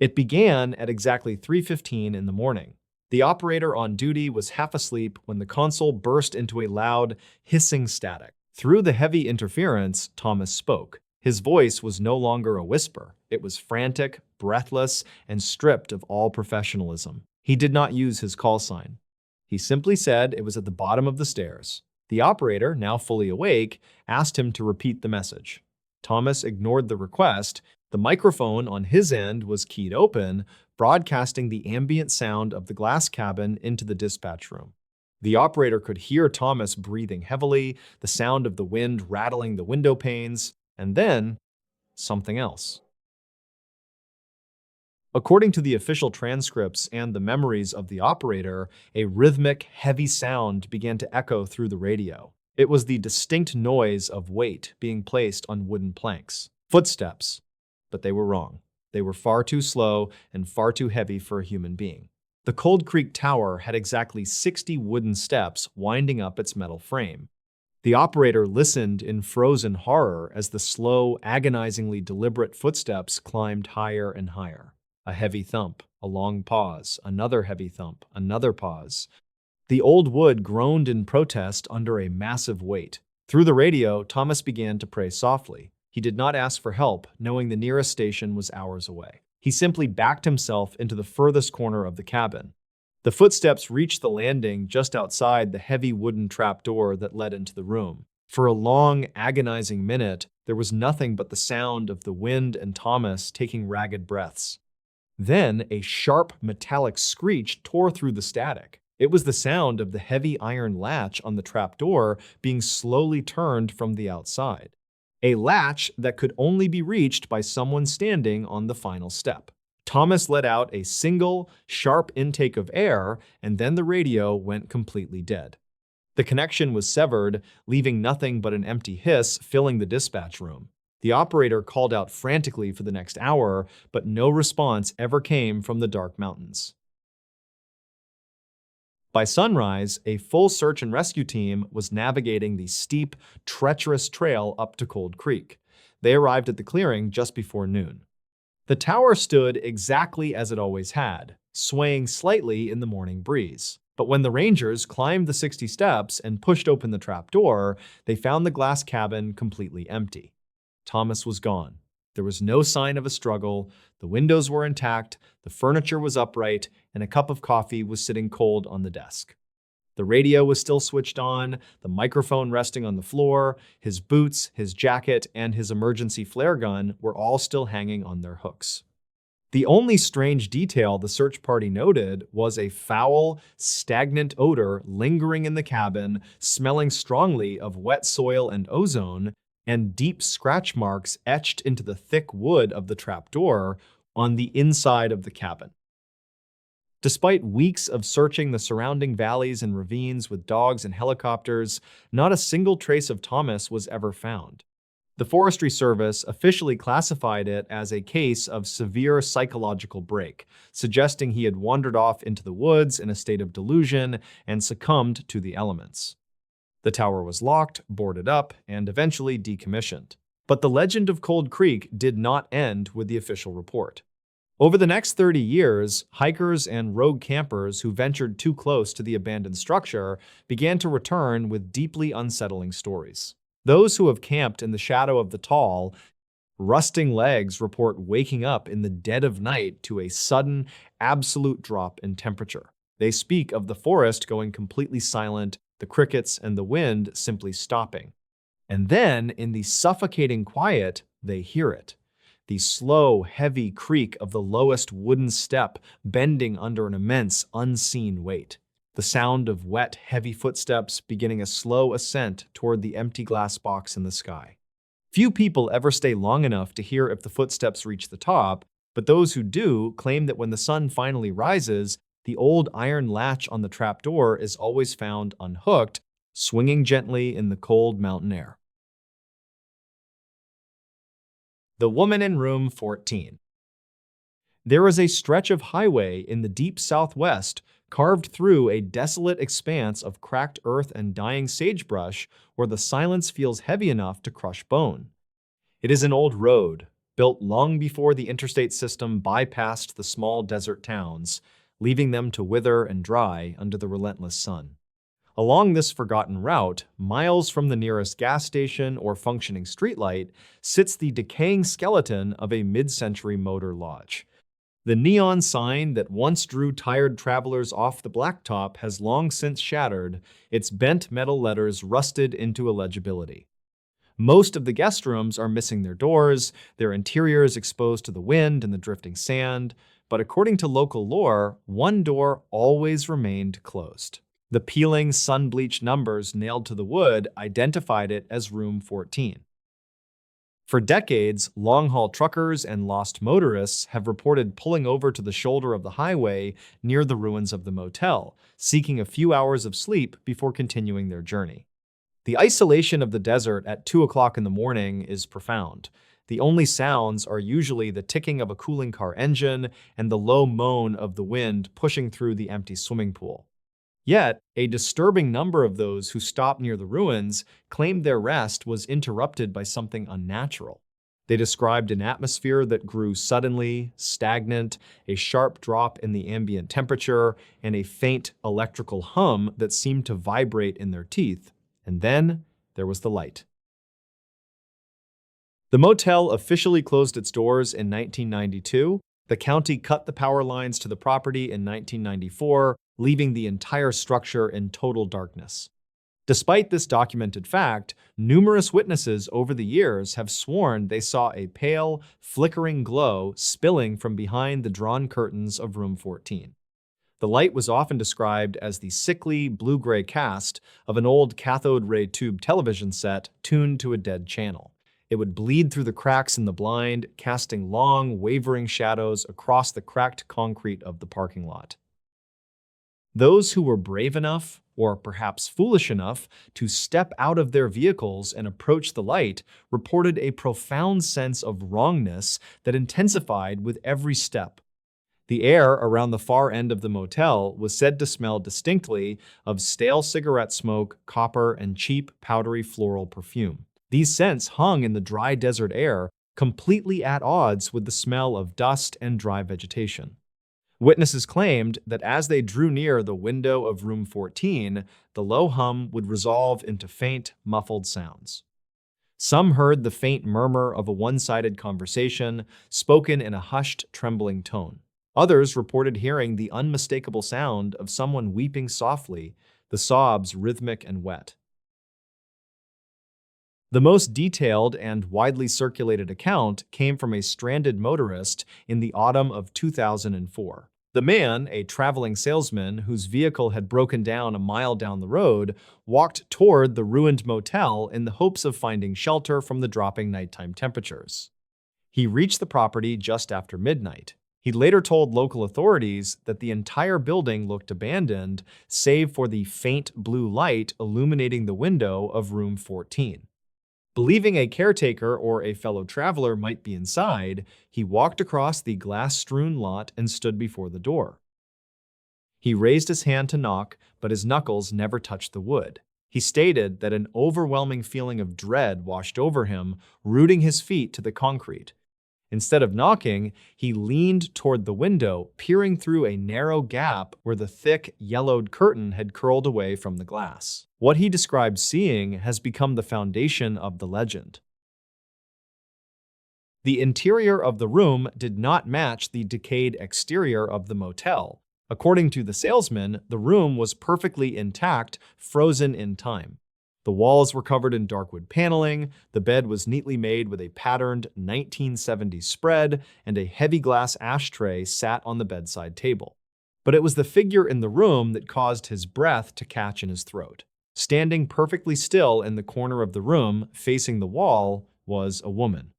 It began at exactly 3:15 in the morning. The operator on duty was half asleep when the console burst into a loud, hissing static. Through the heavy interference, Thomas spoke. His voice was no longer a whisper. It was frantic, breathless, and stripped of all professionalism. He did not use his call sign. He simply said it was at the bottom of the stairs. The operator, now fully awake, asked him to repeat the message. Thomas ignored the request. The microphone on his end was keyed open, broadcasting the ambient sound of the glass cabin into the dispatch room. The operator could hear Thomas breathing heavily, the sound of the wind rattling the window panes, and then something else. According to the official transcripts and the memories of the operator, a rhythmic, heavy sound began to echo through the radio. It was the distinct noise of weight being placed on wooden planks. Footsteps. But they were wrong. They were far too slow and far too heavy for a human being. The Cold Creek Tower had exactly 60 wooden steps winding up its metal frame. The operator listened in frozen horror as the slow, agonizingly deliberate footsteps climbed higher and higher. A heavy thump, a long pause, another heavy thump, another pause. The old wood groaned in protest under a massive weight. Through the radio, Thomas began to pray softly. He did not ask for help, knowing the nearest station was hours away. He simply backed himself into the furthest corner of the cabin. The footsteps reached the landing just outside the heavy wooden trapdoor that led into the room. For a long, agonizing minute, there was nothing but the sound of the wind and Thomas taking ragged breaths. Then a sharp, metallic screech tore through the static. It was the sound of the heavy iron latch on the trapdoor being slowly turned from the outside. A latch that could only be reached by someone standing on the final step. Thomas let out a single, sharp intake of air, and then the radio went completely dead. The connection was severed, leaving nothing but an empty hiss filling the dispatch room. The operator called out frantically for the next hour, but no response ever came from the dark mountains. By sunrise, a full search and rescue team was navigating the steep, treacherous trail up to Cold Creek. They arrived at the clearing just before noon. The tower stood exactly as it always had, swaying slightly in the morning breeze. But when the Rangers climbed the 60 steps and pushed open the trapdoor, they found the glass cabin completely empty. Thomas was gone. There was no sign of a struggle, the windows were intact, the furniture was upright, and a cup of coffee was sitting cold on the desk. The radio was still switched on, the microphone resting on the floor, his boots, his jacket, and his emergency flare gun were all still hanging on their hooks. The only strange detail the search party noted was a foul, stagnant odor lingering in the cabin, smelling strongly of wet soil and ozone, and deep scratch marks etched into the thick wood of the trapdoor on the inside of the cabin. Despite weeks of searching the surrounding valleys and ravines with dogs and helicopters, not a single trace of Thomas was ever found. The Forestry Service officially classified it as a case of severe psychological break, suggesting he had wandered off into the woods in a state of delusion and succumbed to the elements. The tower was locked, boarded up, and eventually decommissioned. But the legend of Cold Creek did not end with the official report. Over the next 30 years, hikers and rogue campers who ventured too close to the abandoned structure began to return with deeply unsettling stories. Those who have camped in the shadow of the tall, rusting legs report waking up in the dead of night to a sudden, absolute drop in temperature. They speak of the forest going completely silent, the crickets and the wind simply stopping. And then, in the suffocating quiet, they hear it. The slow, heavy creak of the lowest wooden step bending under an immense, unseen weight. The sound of wet, heavy footsteps beginning a slow ascent toward the empty glass box in the sky. Few people ever stay long enough to hear if the footsteps reach the top, but those who do claim that when the sun finally rises, the old iron latch on the trapdoor is always found unhooked, swinging gently in the cold mountain air. The Woman in Room 14. There is a stretch of highway in the deep southwest carved through a desolate expanse of cracked earth and dying sagebrush where the silence feels heavy enough to crush bone. It is an old road, built long before the interstate system bypassed the small desert towns, leaving them to wither and dry under the relentless sun. Along this forgotten route, miles from the nearest gas station or functioning streetlight, sits the decaying skeleton of a mid-century motor lodge. The neon sign that once drew tired travelers off the blacktop has long since shattered, its bent metal letters rusted into illegibility. Most of the guest rooms are missing their doors, their interiors exposed to the wind and the drifting sand, but according to local lore, one door always remained closed. The peeling, sun-bleached numbers nailed to the wood identified it as Room 14. For decades, long-haul truckers and lost motorists have reported pulling over to the shoulder of the highway near the ruins of the motel, seeking a few hours of sleep before continuing their journey. The isolation of the desert at 2 o'clock in the morning is profound. The only sounds are usually the ticking of a cooling car engine and the low moan of the wind pushing through the empty swimming pool. Yet, a disturbing number of those who stopped near the ruins claimed their rest was interrupted by something unnatural. They described an atmosphere that grew suddenly, stagnant, a sharp drop in the ambient temperature, and a faint electrical hum that seemed to vibrate in their teeth. And then, there was the light. The motel officially closed its doors in 1992. The county cut the power lines to the property in 1994, leaving the entire structure in total darkness. Despite this documented fact, numerous witnesses over the years have sworn they saw a pale, flickering glow spilling from behind the drawn curtains of Room 14. The light was often described as the sickly, blue-gray cast of an old cathode ray tube television set tuned to a dead channel. It would bleed through the cracks in the blind, casting long, wavering shadows across the cracked concrete of the parking lot. Those who were brave enough, or perhaps foolish enough, to step out of their vehicles and approach the light reported a profound sense of wrongness that intensified with every step. The air around the far end of the motel was said to smell distinctly of stale cigarette smoke, copper, and cheap, powdery floral perfume. These scents hung in the dry desert air, completely at odds with the smell of dust and dry vegetation. Witnesses claimed that as they drew near the window of Room 14, the low hum would resolve into faint, muffled sounds. Some heard the faint murmur of a one-sided conversation, spoken in a hushed, trembling tone. Others reported hearing the unmistakable sound of someone weeping softly, the sobs rhythmic and wet. The most detailed and widely circulated account came from a stranded motorist in the autumn of 2004. The man, a traveling salesman whose vehicle had broken down a mile down the road, walked toward the ruined motel in the hopes of finding shelter from the dropping nighttime temperatures. He reached the property just after midnight. He later told local authorities that the entire building looked abandoned, save for the faint blue light illuminating the window of room 14. Believing a caretaker or a fellow traveler might be inside, he walked across the glass-strewn lot and stood before the door. He raised his hand to knock, but his knuckles never touched the wood. He stated that an overwhelming feeling of dread washed over him, rooting his feet to the concrete. Instead of knocking, he leaned toward the window, peering through a narrow gap where the thick, yellowed curtain had curled away from the glass. What he described seeing has become the foundation of the legend. The interior of the room did not match the decayed exterior of the motel. According to the salesman, the room was perfectly intact, frozen in time. The walls were covered in dark wood paneling, the bed was neatly made with a patterned 1970s spread, and a heavy glass ashtray sat on the bedside table. But it was the figure in the room that caused his breath to catch in his throat. Standing perfectly still in the corner of the room, facing the wall, was a woman.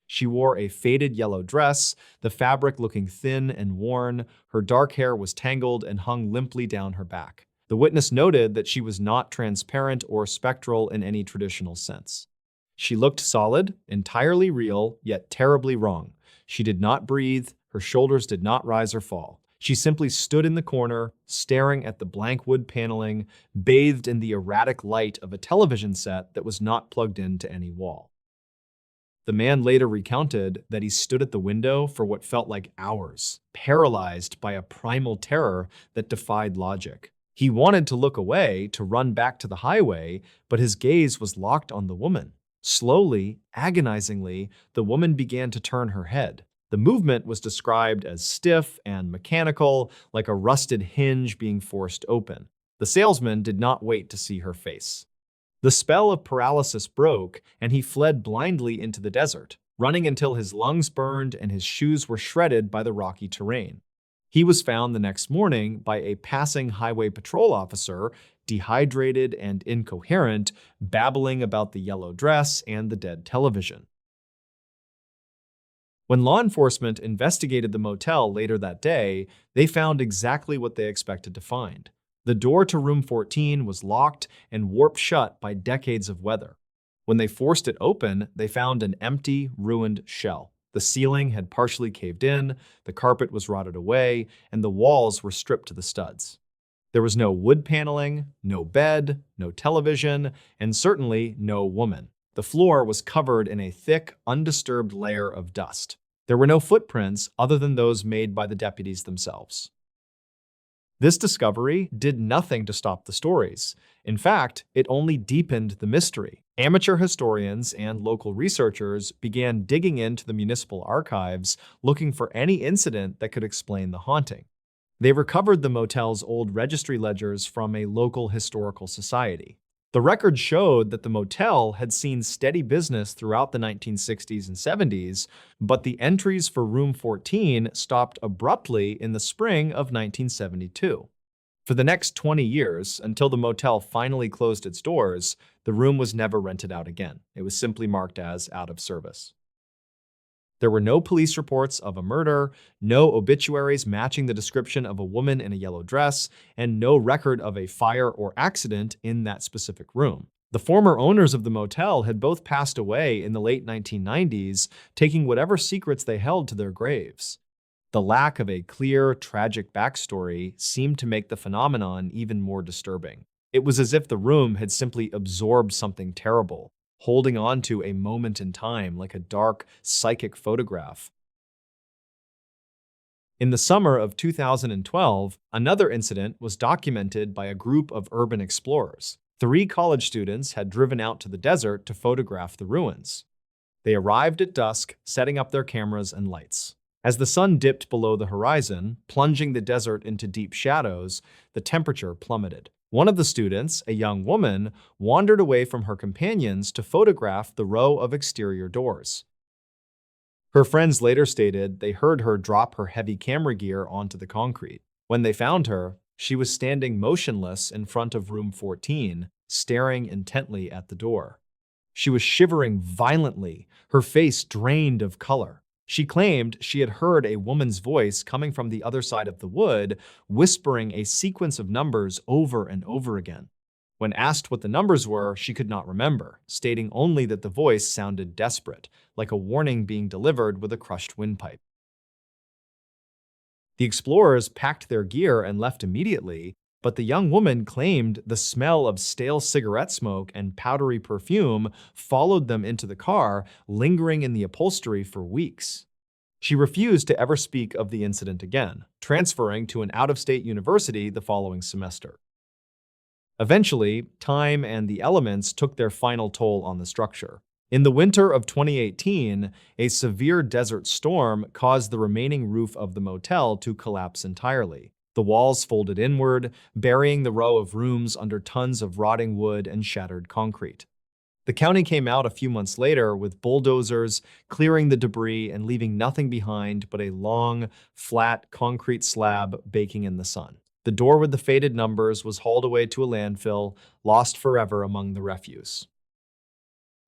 She wore a faded yellow dress, the fabric looking thin and worn. Her dark hair was tangled and hung limply down her back. The witness noted that she was not transparent or spectral in any traditional sense. She looked solid, entirely real, yet terribly wrong. She did not breathe, her shoulders did not rise or fall. She simply stood in the corner, staring at the blank wood paneling, bathed in the erratic light of a television set that was not plugged into any wall. The man later recounted that he stood at the window for what felt like hours, paralyzed by a primal terror that defied logic. He wanted to look away, to run back to the highway, but his gaze was locked on the woman. Slowly, agonizingly, the woman began to turn her head. The movement was described as stiff and mechanical, like a rusted hinge being forced open. The salesman did not wait to see her face. The spell of paralysis broke, and he fled blindly into the desert, running until his lungs burned and his shoes were shredded by the rocky terrain. He was found the next morning by a passing highway patrol officer, dehydrated and incoherent, babbling about the yellow dress and the dead television. When law enforcement investigated the motel later that day, they found exactly what they expected to find. The door to room 14 was locked and warped shut by decades of weather. When they forced it open, they found an empty, ruined shell. The ceiling had partially caved in, the carpet was rotted away, and the walls were stripped to the studs. There was no wood paneling, no bed, no television, and certainly no woman. The floor was covered in a thick, undisturbed layer of dust. There were no footprints other than those made by the deputies themselves. This discovery did nothing to stop the stories. In fact, it only deepened the mystery. Amateur historians and local researchers began digging into the municipal archives, looking for any incident that could explain the haunting. They recovered the motel's old registry ledgers from a local historical society. The records showed that the motel had seen steady business throughout the 1960s and 70s, but the entries for room 14 stopped abruptly in the spring of 1972. For the next 20 years, until the motel finally closed its doors, the room was never rented out again. It was simply marked as out of service. There were no police reports of a murder, no obituaries matching the description of a woman in a yellow dress, and no record of a fire or accident in that specific room. The former owners of the motel had both passed away in the late 1990s, taking whatever secrets they held to their graves. The lack of a clear, tragic backstory seemed to make the phenomenon even more disturbing. It was as if the room had simply absorbed something terrible, holding on to a moment in time like a dark, psychic photograph. In the summer of 2012, another incident was documented by a group of urban explorers. 3 college students had driven out to the desert to photograph the ruins. They arrived at dusk, setting up their cameras and lights. As the sun dipped below the horizon, plunging the desert into deep shadows, the temperature plummeted. One of the students, a young woman, wandered away from her companions to photograph the row of exterior doors. Her friends later stated they heard her drop her heavy camera gear onto the concrete. When they found her, she was standing motionless in front of room 14, staring intently at the door. She was shivering violently, her face drained of color. She claimed she had heard a woman's voice coming from the other side of the wood, whispering a sequence of numbers over and over again. When asked what the numbers were, she could not remember, stating only that the voice sounded desperate, like a warning being delivered with a crushed windpipe. The explorers packed their gear and left immediately, but the young woman claimed the smell of stale cigarette smoke and powdery perfume followed them into the car, lingering in the upholstery for weeks. She refused to ever speak of the incident again, transferring to an out-of-state university the following semester. Eventually, time and the elements took their final toll on the structure. In the winter of 2018, a severe desert storm caused the remaining roof of the motel to collapse entirely. The walls folded inward, burying the row of rooms under tons of rotting wood and shattered concrete. The county came out a few months later with bulldozers, clearing the debris and leaving nothing behind but a long, flat concrete slab baking in the sun. The door with the faded numbers was hauled away to a landfill, lost forever among the refuse.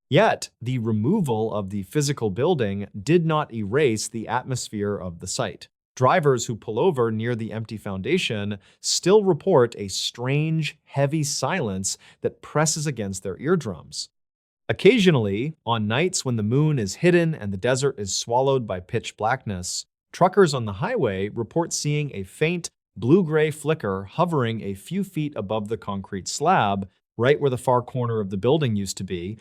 Yet, the removal of the physical building did not erase the atmosphere of the site. Drivers who pull over near the empty foundation still report a strange, heavy silence that presses against their eardrums. Occasionally, on nights when the moon is hidden and the desert is swallowed by pitch blackness, truckers on the highway report seeing a faint, blue-gray flicker hovering a few feet above the concrete slab, right where the far corner of the building used to be.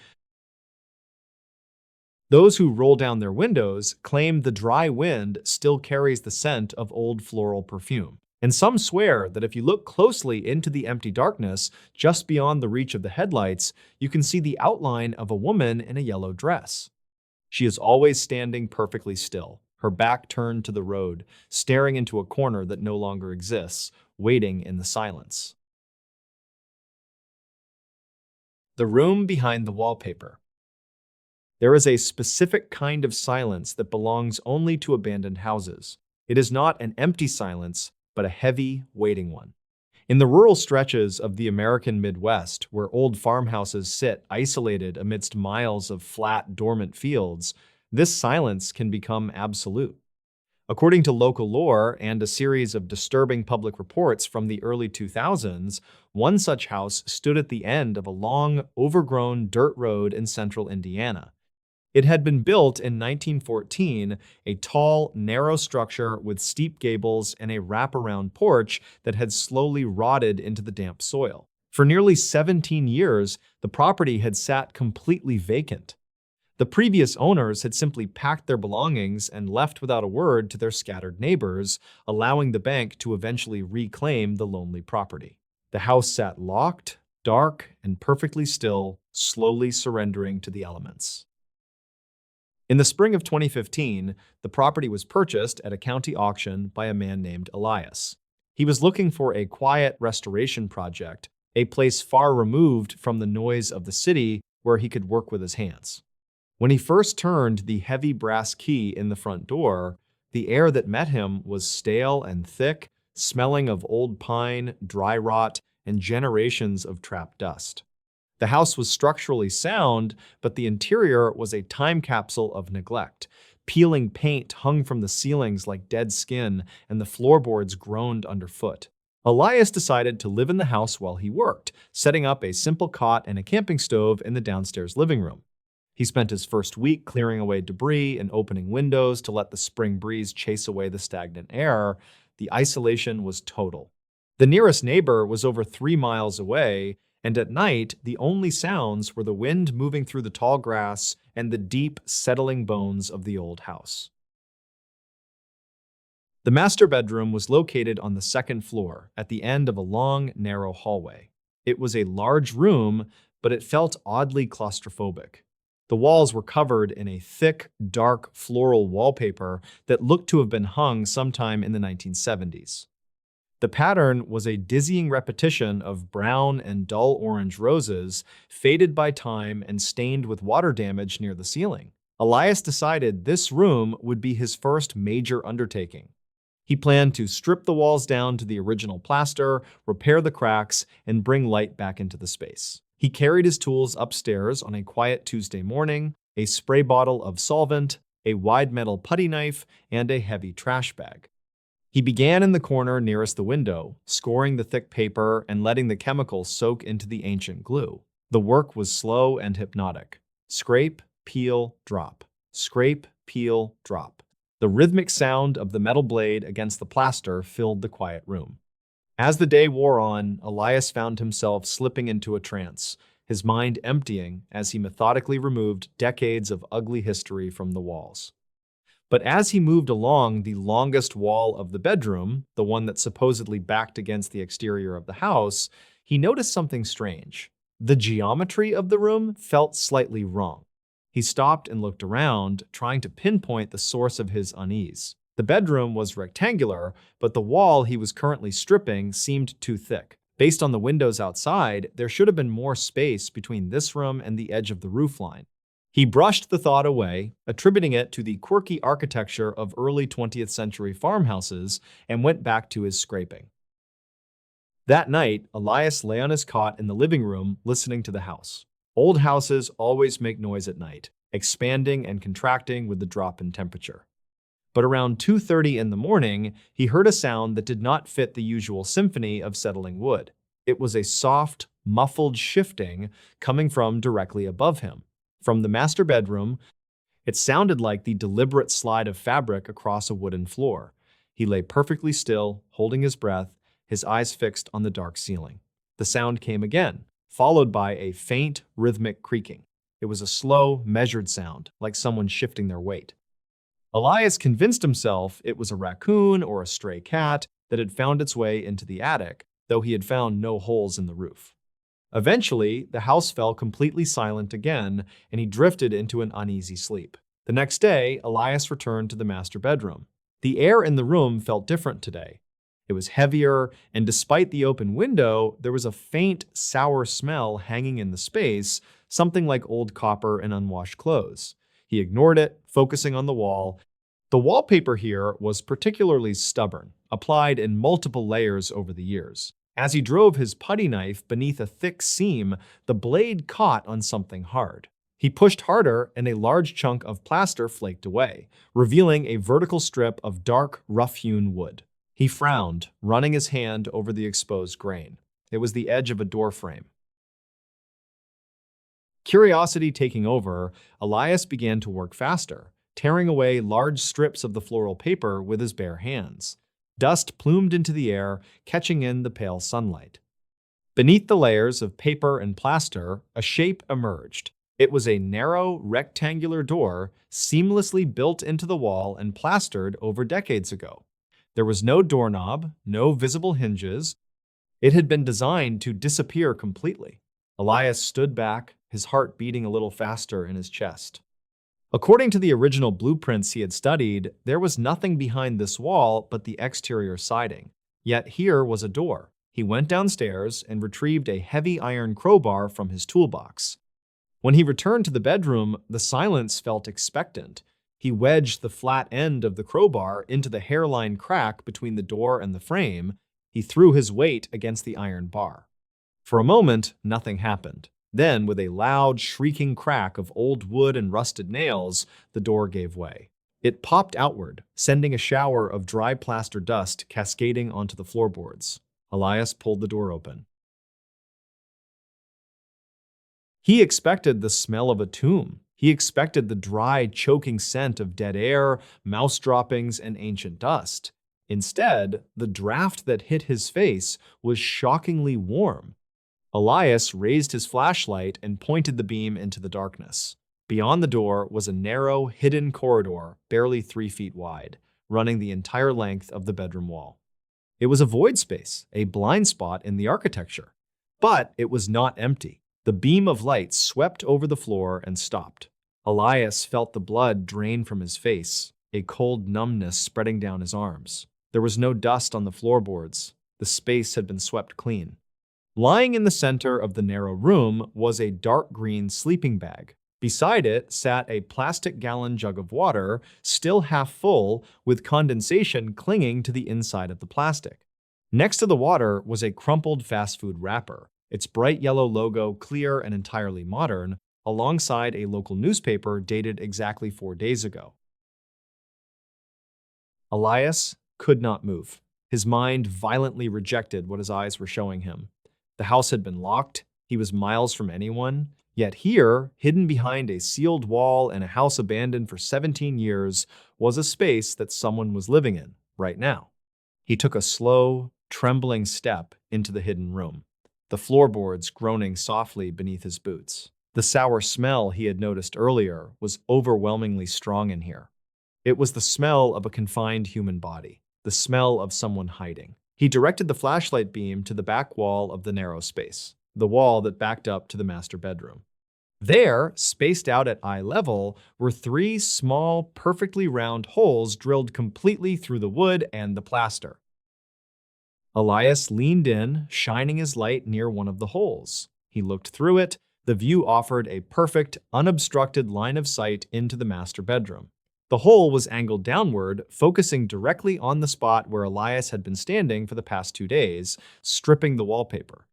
Those who roll down their windows claim the dry wind still carries the scent of old floral perfume. And some swear that if you look closely into the empty darkness, just beyond the reach of the headlights, you can see the outline of a woman in a yellow dress. She is always standing perfectly still, her back turned to the road, staring into a corner that no longer exists, waiting in the silence. The room behind the wallpaper. There is a specific kind of silence that belongs only to abandoned houses. It is not an empty silence, but a heavy, waiting one. In the rural stretches of the American Midwest, where old farmhouses sit isolated amidst miles of flat, dormant fields, this silence can become absolute. According to local lore and a series of disturbing public reports from the early 2000s, one such house stood at the end of a long, overgrown dirt road in central Indiana. It had been built in 1914, a tall, narrow structure with steep gables and a wraparound porch that had slowly rotted into the damp soil. For nearly 17 years, the property had sat completely vacant. The previous owners had simply packed their belongings and left without a word to their scattered neighbors, allowing the bank to eventually reclaim the lonely property. The house sat locked, dark, and perfectly still, slowly surrendering to the elements. In the spring of 2015, the property was purchased at a county auction by a man named Elias. He was looking for a quiet restoration project, a place far removed from the noise of the city where he could work with his hands. When he first turned the heavy brass key in the front door, the air that met him was stale and thick, smelling of old pine, dry rot, and generations of trapped dust. The house was structurally sound, but the interior was a time capsule of neglect. Peeling paint hung from the ceilings like dead skin, and the floorboards groaned underfoot. Elias decided to live in the house while he worked, setting up a simple cot and a camping stove in the downstairs living room. He spent his first week clearing away debris and opening windows to let the spring breeze chase away the stagnant air. The isolation was total. The nearest neighbor was over 3 miles away, and at night, the only sounds were the wind moving through the tall grass and the deep, settling bones of the old house. The master bedroom was located on the second floor, at the end of a long, narrow hallway. It was a large room, but it felt oddly claustrophobic. The walls were covered in a thick, dark floral wallpaper that looked to have been hung sometime in the 1970s. The pattern was a dizzying repetition of brown and dull orange roses, faded by time and stained with water damage near the ceiling. Elias decided this room would be his first major undertaking. He planned to strip the walls down to the original plaster, repair the cracks, and bring light back into the space. He carried his tools upstairs on a quiet Tuesday morning, a spray bottle of solvent, a wide metal putty knife, and a heavy trash bag. He began in the corner nearest the window, scoring the thick paper and letting the chemicals soak into the ancient glue. The work was slow and hypnotic. Scrape, peel, drop. Scrape, peel, drop. The rhythmic sound of the metal blade against the plaster filled the quiet room. As the day wore on, Elias found himself slipping into a trance, his mind emptying as he methodically removed decades of ugly history from the walls. But as he moved along the longest wall of the bedroom, the one that supposedly backed against the exterior of the house, he noticed something strange. The geometry of the room felt slightly wrong. He stopped and looked around, trying to pinpoint the source of his unease. The bedroom was rectangular, but the wall he was currently stripping seemed too thick. Based on the windows outside, there should have been more space between this room and the edge of the roofline. He brushed the thought away, attributing it to the quirky architecture of early 20th century farmhouses, and went back to his scraping. That night, Elias lay on his cot in the living room, listening to the house. Old houses always make noise at night, expanding and contracting with the drop in temperature. But around 2:30 in the morning, he heard a sound that did not fit the usual symphony of settling wood. It was a soft, muffled shifting coming from directly above him. From the master bedroom, it sounded like the deliberate slide of fabric across a wooden floor. He lay perfectly still, holding his breath, his eyes fixed on the dark ceiling. The sound came again, followed by a faint, rhythmic creaking. It was a slow, measured sound, like someone shifting their weight. Elias convinced himself it was a raccoon or a stray cat that had found its way into the attic, though he had found no holes in the roof. Eventually, the house fell completely silent again, and he drifted into an uneasy sleep. The next day, Elias returned to the master bedroom. The air in the room felt different today. It was heavier, and despite the open window, there was a faint, sour smell hanging in the space, something like old copper and unwashed clothes. He ignored it, focusing on the wall. The wallpaper here was particularly stubborn, applied in multiple layers over the years. As he drove his putty knife beneath a thick seam, the blade caught on something hard. He pushed harder, and a large chunk of plaster flaked away, revealing a vertical strip of dark, rough-hewn wood. He frowned, running his hand over the exposed grain. It was the edge of a door frame. Curiosity taking over, Elias began to work faster, tearing away large strips of the floral paper with his bare hands. Dust plumed into the air, catching in the pale sunlight. Beneath the layers of paper and plaster, a shape emerged. It was a narrow, rectangular door, seamlessly built into the wall and plastered over decades ago. There was no doorknob, no visible hinges. It had been designed to disappear completely. Elias stood back, his heart beating a little faster in his chest. According to the original blueprints he had studied, there was nothing behind this wall but the exterior siding. Yet here was a door. He went downstairs and retrieved a heavy iron crowbar from his toolbox. When he returned to the bedroom, the silence felt expectant. He wedged the flat end of the crowbar into the hairline crack between the door and the frame. He threw his weight against the iron bar. For a moment, nothing happened. Then, with a loud, shrieking crack of old wood and rusted nails, the door gave way. It popped outward, sending a shower of dry plaster dust cascading onto the floorboards. Elias pulled the door open. He expected the smell of a tomb. He expected the dry, choking scent of dead air, mouse droppings, and ancient dust. Instead, the draft that hit his face was shockingly warm. Elias raised his flashlight and pointed the beam into the darkness. Beyond the door was a narrow, hidden corridor, barely 3 feet wide, running the entire length of the bedroom wall. It was a void space, a blind spot in the architecture. But it was not empty. The beam of light swept over the floor and stopped. Elias felt the blood drain from his face, a cold numbness spreading down his arms. There was no dust on the floorboards. The space had been swept clean. Lying in the center of the narrow room was a dark green sleeping bag. Beside it sat a plastic gallon jug of water, still half full, with condensation clinging to the inside of the plastic. Next to the water was a crumpled fast food wrapper, its bright yellow logo clear and entirely modern, alongside a local newspaper dated exactly 4 days ago. Elias could not move. His mind violently rejected what his eyes were showing him. The house had been locked, he was miles from anyone, yet here, hidden behind a sealed wall in a house abandoned for 17 years, was a space that someone was living in, right now. He took a slow, trembling step into the hidden room, the floorboards groaning softly beneath his boots. The sour smell he had noticed earlier was overwhelmingly strong in here. It was the smell of a confined human body, the smell of someone hiding. He directed the flashlight beam to the back wall of the narrow space, the wall that backed up to the master bedroom. There, spaced out at eye level, were 3 small, perfectly round holes drilled completely through the wood and the plaster. Elias leaned in, shining his light near one of the holes. He looked through it. The view offered a perfect, unobstructed line of sight into the master bedroom. The hole was angled downward, focusing directly on the spot where Elias had been standing for the past 2 days, stripping the wallpaper.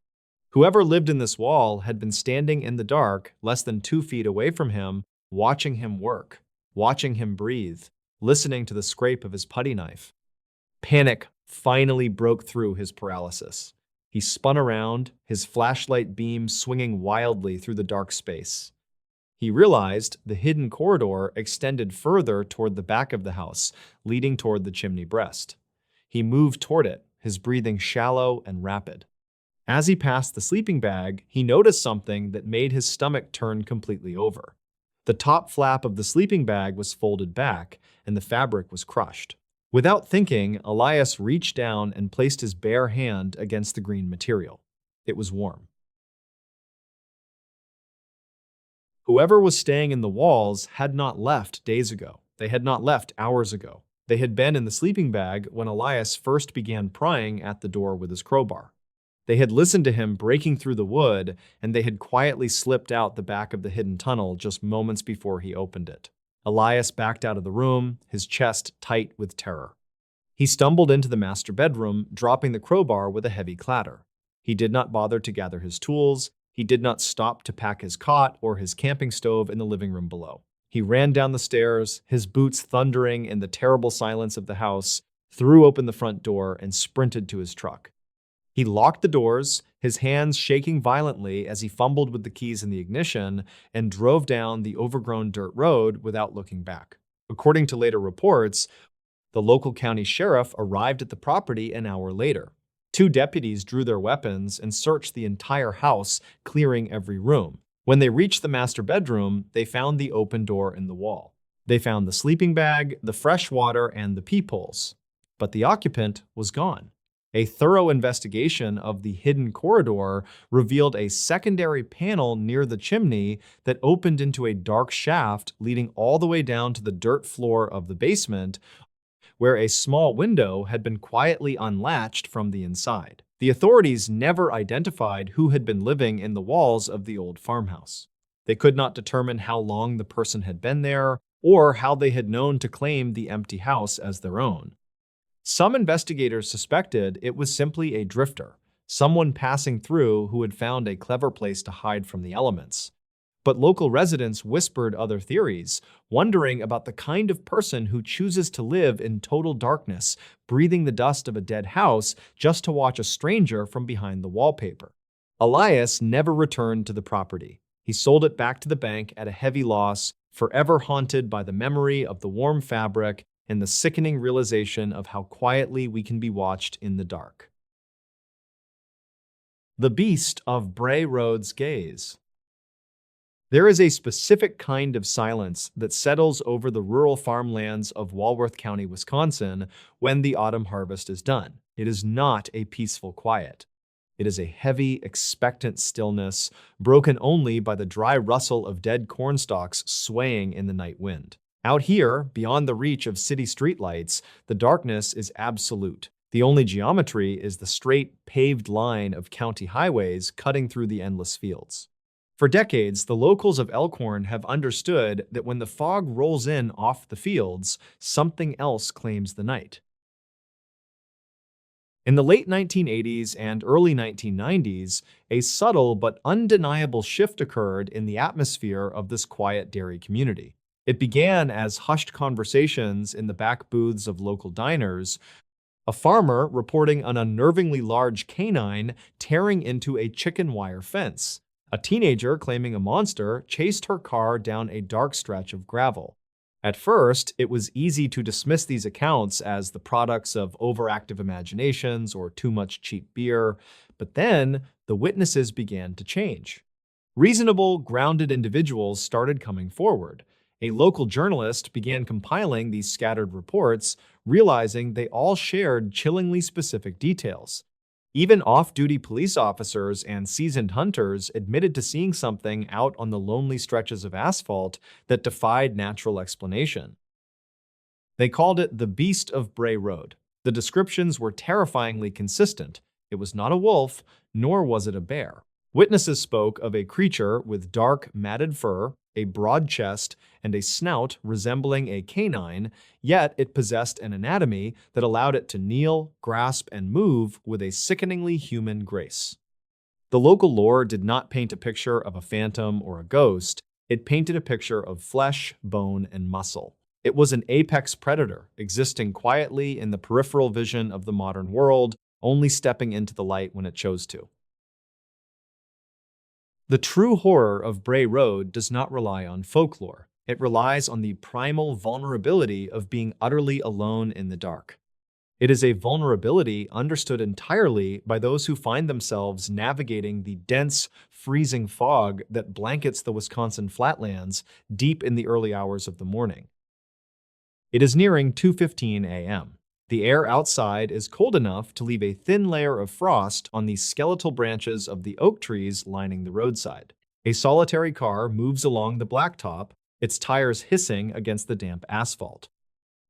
Whoever lived in this wall had been standing in the dark, less than 2 feet away from him, watching him work, watching him breathe, listening to the scrape of his putty knife. Panic finally broke through his paralysis. He spun around, his flashlight beam swinging wildly through the dark space. He realized the hidden corridor extended further toward the back of the house, leading toward the chimney breast. He moved toward it, his breathing shallow and rapid. As he passed the sleeping bag, he noticed something that made his stomach turn completely over. The top flap of the sleeping bag was folded back, and the fabric was crushed. Without thinking, Elias reached down and placed his bare hand against the green material. It was warm. Whoever was staying in the walls had not left days ago. They had not left hours ago. They had been in the sleeping bag when Elias first began prying at the door with his crowbar. They had listened to him breaking through the wood, and they had quietly slipped out the back of the hidden tunnel just moments before he opened it. Elias backed out of the room, his chest tight with terror. He stumbled into the master bedroom, dropping the crowbar with a heavy clatter. He did not bother to gather his tools. He did not stop to pack his cot or his camping stove in the living room below. He ran down the stairs, his boots thundering in the terrible silence of the house, threw open the front door, and sprinted to his truck. He locked the doors, his hands shaking violently as he fumbled with the keys in the ignition, and drove down the overgrown dirt road without looking back. According to later reports, the local county sheriff arrived at the property an hour later. 2 deputies drew their weapons and searched the entire house, clearing every room. When they reached the master bedroom, they found the open door in the wall. They found the sleeping bag, the fresh water, and the peepholes. But the occupant was gone. A thorough investigation of the hidden corridor revealed a secondary panel near the chimney that opened into a dark shaft leading all the way down to the dirt floor of the basement, where a small window had been quietly unlatched from the inside. The authorities never identified who had been living in the walls of the old farmhouse. They could not determine how long the person had been there or how they had known to claim the empty house as their own. Some investigators suspected it was simply a drifter, someone passing through who had found a clever place to hide from the elements. But local residents whispered other theories, wondering about the kind of person who chooses to live in total darkness, breathing the dust of a dead house just to watch a stranger from behind the wallpaper. Elias never returned to the property. He sold it back to the bank at a heavy loss, forever haunted by the memory of the warm fabric and the sickening realization of how quietly we can be watched in the dark. The Beast of Bray Road's Gaze. There is a specific kind of silence that settles over the rural farmlands of Walworth County, Wisconsin, when the autumn harvest is done. It is not a peaceful quiet. It is a heavy, expectant stillness, broken only by the dry rustle of dead cornstalks swaying in the night wind. Out here, beyond the reach of city streetlights, the darkness is absolute. The only geometry is the straight, paved line of county highways cutting through the endless fields. For decades, the locals of Elkhorn have understood that when the fog rolls in off the fields, something else claims the night. In the late 1980s and early 1990s, a subtle but undeniable shift occurred in the atmosphere of this quiet dairy community. It began as hushed conversations in the back booths of local diners, a farmer reporting an unnervingly large canine tearing into a chicken wire fence, a teenager claiming a monster chased her car down a dark stretch of gravel. At first, it was easy to dismiss these accounts as the products of overactive imaginations or too much cheap beer, but then the witnesses began to change. Reasonable, grounded individuals started coming forward. A local journalist began compiling these scattered reports, realizing they all shared chillingly specific details. Even off-duty police officers and seasoned hunters admitted to seeing something out on the lonely stretches of asphalt that defied natural explanation. They called it the Beast of Bray Road. The descriptions were terrifyingly consistent. It was not a wolf, nor was it a bear. Witnesses spoke of a creature with dark, matted fur, a broad chest, and a snout resembling a canine, yet it possessed an anatomy that allowed it to kneel, grasp, and move with a sickeningly human grace. The local lore did not paint a picture of a phantom or a ghost. It painted a picture of flesh, bone, and muscle. It was an apex predator, existing quietly in the peripheral vision of the modern world, only stepping into the light when it chose to. The true horror of Bray Road does not rely on folklore. It relies on the primal vulnerability of being utterly alone in the dark. It is a vulnerability understood entirely by those who find themselves navigating the dense, freezing fog that blankets the Wisconsin flatlands deep in the early hours of the morning. It is nearing 2:15 a.m. The air outside is cold enough to leave a thin layer of frost on the skeletal branches of the oak trees lining the roadside. A solitary car moves along the blacktop, its tires hissing against the damp asphalt.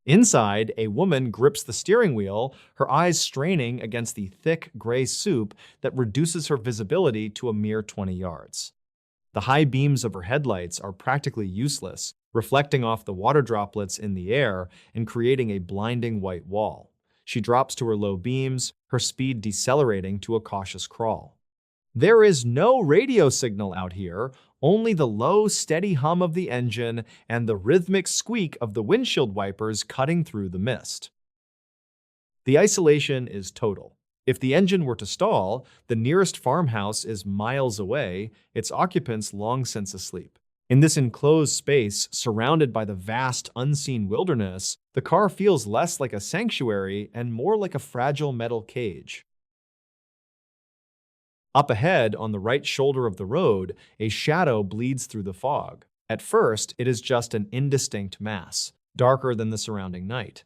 Inside, a woman grips the steering wheel, her eyes straining against the thick gray soup that reduces her visibility to a mere 20 yards. The high beams of her headlights are practically useless, reflecting off the water droplets in the air and creating a blinding white wall. She drops to her low beams, her speed decelerating to a cautious crawl. There is no radio signal out here, only the low, steady hum of the engine and the rhythmic squeak of the windshield wipers cutting through the mist. The isolation is total. If the engine were to stall, the nearest farmhouse is miles away, its occupants long since asleep. In this enclosed space, surrounded by the vast, unseen wilderness, the car feels less like a sanctuary and more like a fragile metal cage. Up ahead, on the right shoulder of the road, a shadow bleeds through the fog. At first, it is just an indistinct mass, darker than the surrounding night.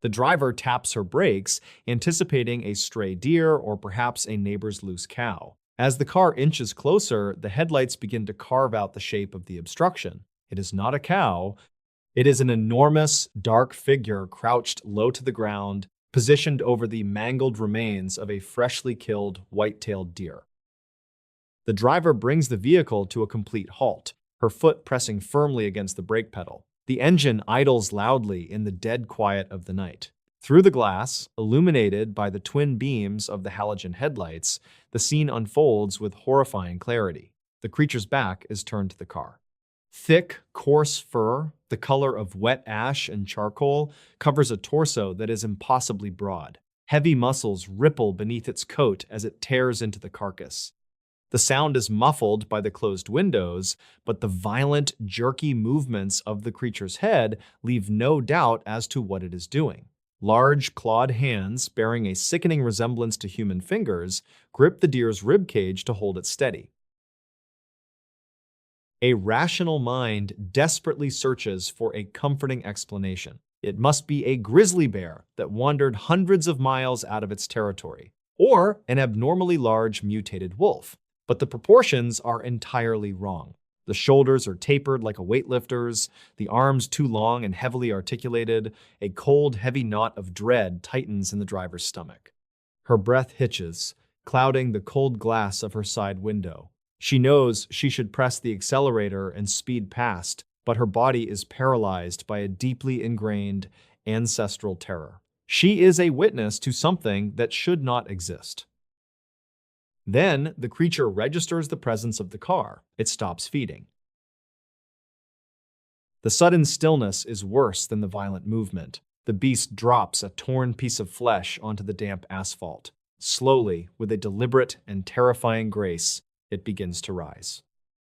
The driver taps her brakes, anticipating a stray deer or perhaps a neighbor's loose cow. As the car inches closer, the headlights begin to carve out the shape of the obstruction. It is not a cow. It is an enormous, dark figure crouched low to the ground, positioned over the mangled remains of a freshly killed white-tailed deer. The driver brings the vehicle to a complete halt, her foot pressing firmly against the brake pedal. The engine idles loudly in the dead quiet of the night. Through the glass, illuminated by the twin beams of the halogen headlights, the scene unfolds with horrifying clarity. The creature's back is turned to the car. Thick, coarse fur, the color of wet ash and charcoal, covers a torso that is impossibly broad. Heavy muscles ripple beneath its coat as it tears into the carcass. The sound is muffled by the closed windows, but the violent, jerky movements of the creature's head leave no doubt as to what it is doing. Large, clawed hands, bearing a sickening resemblance to human fingers, grip the deer's ribcage to hold it steady. A rational mind desperately searches for a comforting explanation. It must be a grizzly bear that wandered hundreds of miles out of its territory, or an abnormally large mutated wolf. But the proportions are entirely wrong. The shoulders are tapered like a weightlifter's, the arms too long and heavily articulated. A cold, heavy knot of dread tightens in the driver's stomach. Her breath hitches, clouding the cold glass of her side window. She knows she should press the accelerator and speed past, but her body is paralyzed by a deeply ingrained ancestral terror. She is a witness to something that should not exist. Then, the creature registers the presence of the car. It stops feeding. The sudden stillness is worse than the violent movement. The beast drops a torn piece of flesh onto the damp asphalt. Slowly, with a deliberate and terrifying grace, it begins to rise.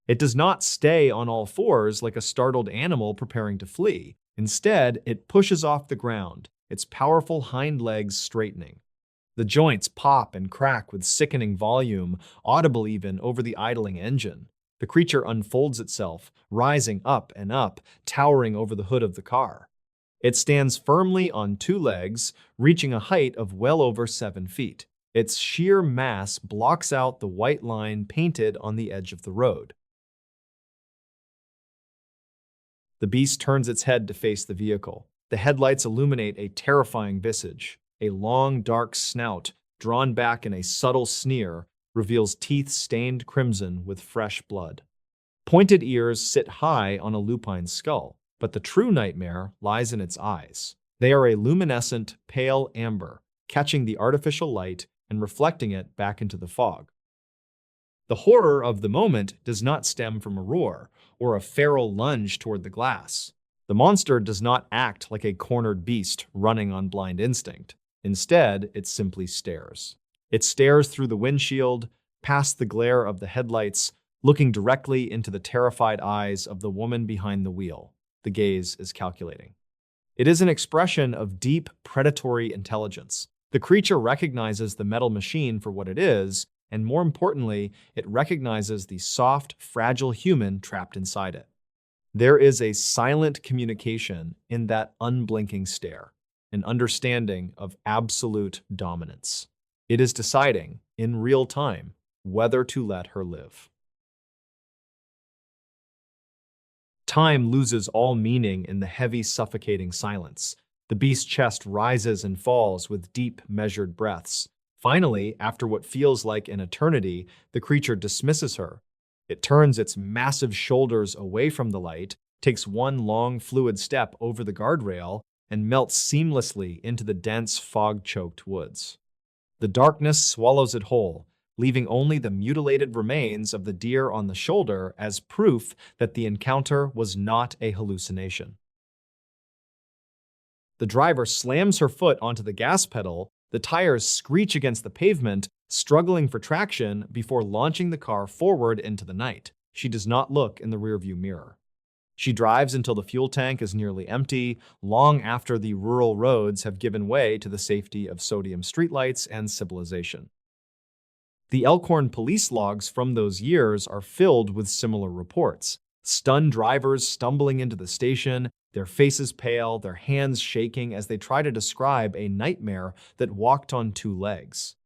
It does not stay on all fours like a startled animal preparing to flee. Instead, it pushes off the ground, its powerful hind legs straightening. The joints pop and crack with sickening volume, audible even over the idling engine. The creature unfolds itself, rising up and up, towering over the hood of the car. It stands firmly on two legs, reaching a height of well over 7 feet. Its sheer mass blocks out the white line painted on the edge of the road. The beast turns its head to face the vehicle. The headlights illuminate a terrifying visage. A long, dark snout, drawn back in a subtle sneer, reveals teeth stained crimson with fresh blood. Pointed ears sit high on a lupine skull, but the true nightmare lies in its eyes. They are a luminescent, pale amber, catching the artificial light and reflecting it back into the fog. The horror of the moment does not stem from a roar or a feral lunge toward the glass. The monster does not act like a cornered beast running on blind instinct. Instead, it simply stares. It stares through the windshield, past the glare of the headlights, looking directly into the terrified eyes of the woman behind the wheel. The gaze is calculating. It is an expression of deep, predatory intelligence. The creature recognizes the metal machine for what it is, and more importantly, it recognizes the soft, fragile human trapped inside it. There is a silent communication in that unblinking stare, an understanding of absolute dominance. It is deciding, in real time, whether to let her live. Time loses all meaning in the heavy, suffocating silence. The beast's chest rises and falls with deep, measured breaths. Finally, after what feels like an eternity, the creature dismisses her. It turns its massive shoulders away from the light, takes one long, fluid step over the guardrail, and melts seamlessly into the dense, fog-choked woods. The darkness swallows it whole, leaving only the mutilated remains of the deer on the shoulder as proof that the encounter was not a hallucination. The driver slams her foot onto the gas pedal, the tires screech against the pavement, struggling for traction before launching the car forward into the night. She does not look in the rearview mirror. She drives until the fuel tank is nearly empty, long after the rural roads have given way to the safety of sodium streetlights and civilization. The Elkhorn police logs from those years are filled with similar reports. Stunned drivers stumbling into the station, their faces pale, their hands shaking as they try to describe a nightmare that walked on two legs.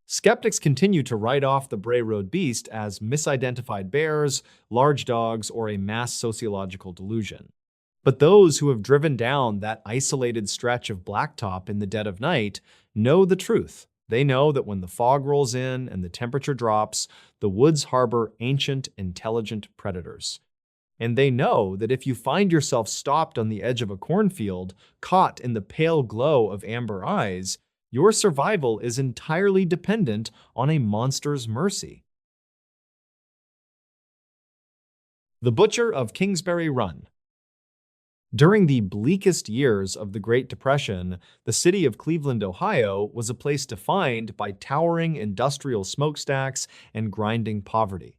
Skeptics continue to write off the Bray Road beast as misidentified bears, large dogs, or a mass sociological delusion. But those who have driven down that isolated stretch of blacktop in the dead of night know the truth. They know that when the fog rolls in and the temperature drops, the woods harbor ancient, intelligent predators. And they know that if you find yourself stopped on the edge of a cornfield, caught in the pale glow of amber eyes, your survival is entirely dependent on a monster's mercy. The Butcher of Kingsbury Run. During the bleakest years of the Great Depression, the city of Cleveland, Ohio, was a place defined by towering industrial smokestacks and grinding poverty.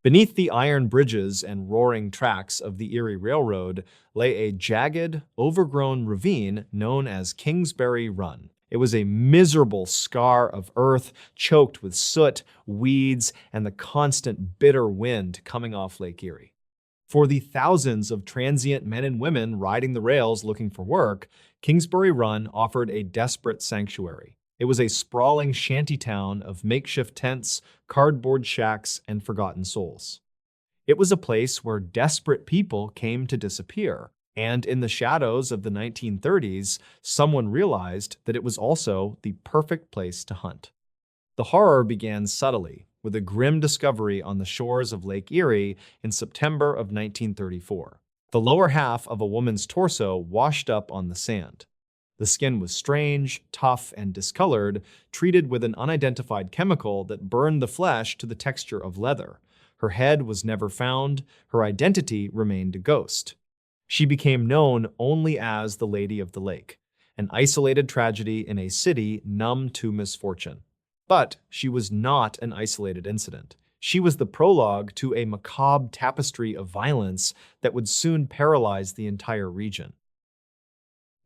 Beneath the iron bridges and roaring tracks of the Erie Railroad lay a jagged, overgrown ravine known as Kingsbury Run. It was a miserable scar of earth choked with soot, weeds, and the constant bitter wind coming off Lake Erie. For the thousands of transient men and women riding the rails looking for work, Kingsbury Run offered a desperate sanctuary. It was a sprawling shantytown of makeshift tents, cardboard shacks, and forgotten souls. It was a place where desperate people came to disappear, and in the shadows of the 1930s, someone realized that it was also the perfect place to hunt. The horror began subtly, with a grim discovery on the shores of Lake Erie in September of 1934. The lower half of a woman's torso washed up on the sand. The skin was strange, tough, and discolored, treated with an unidentified chemical that burned the flesh to the texture of leather. Her head was never found, her identity remained a ghost. She became known only as the Lady of the Lake, an isolated tragedy in a city numb to misfortune. But she was not an isolated incident. She was the prologue to a macabre tapestry of violence that would soon paralyze the entire region.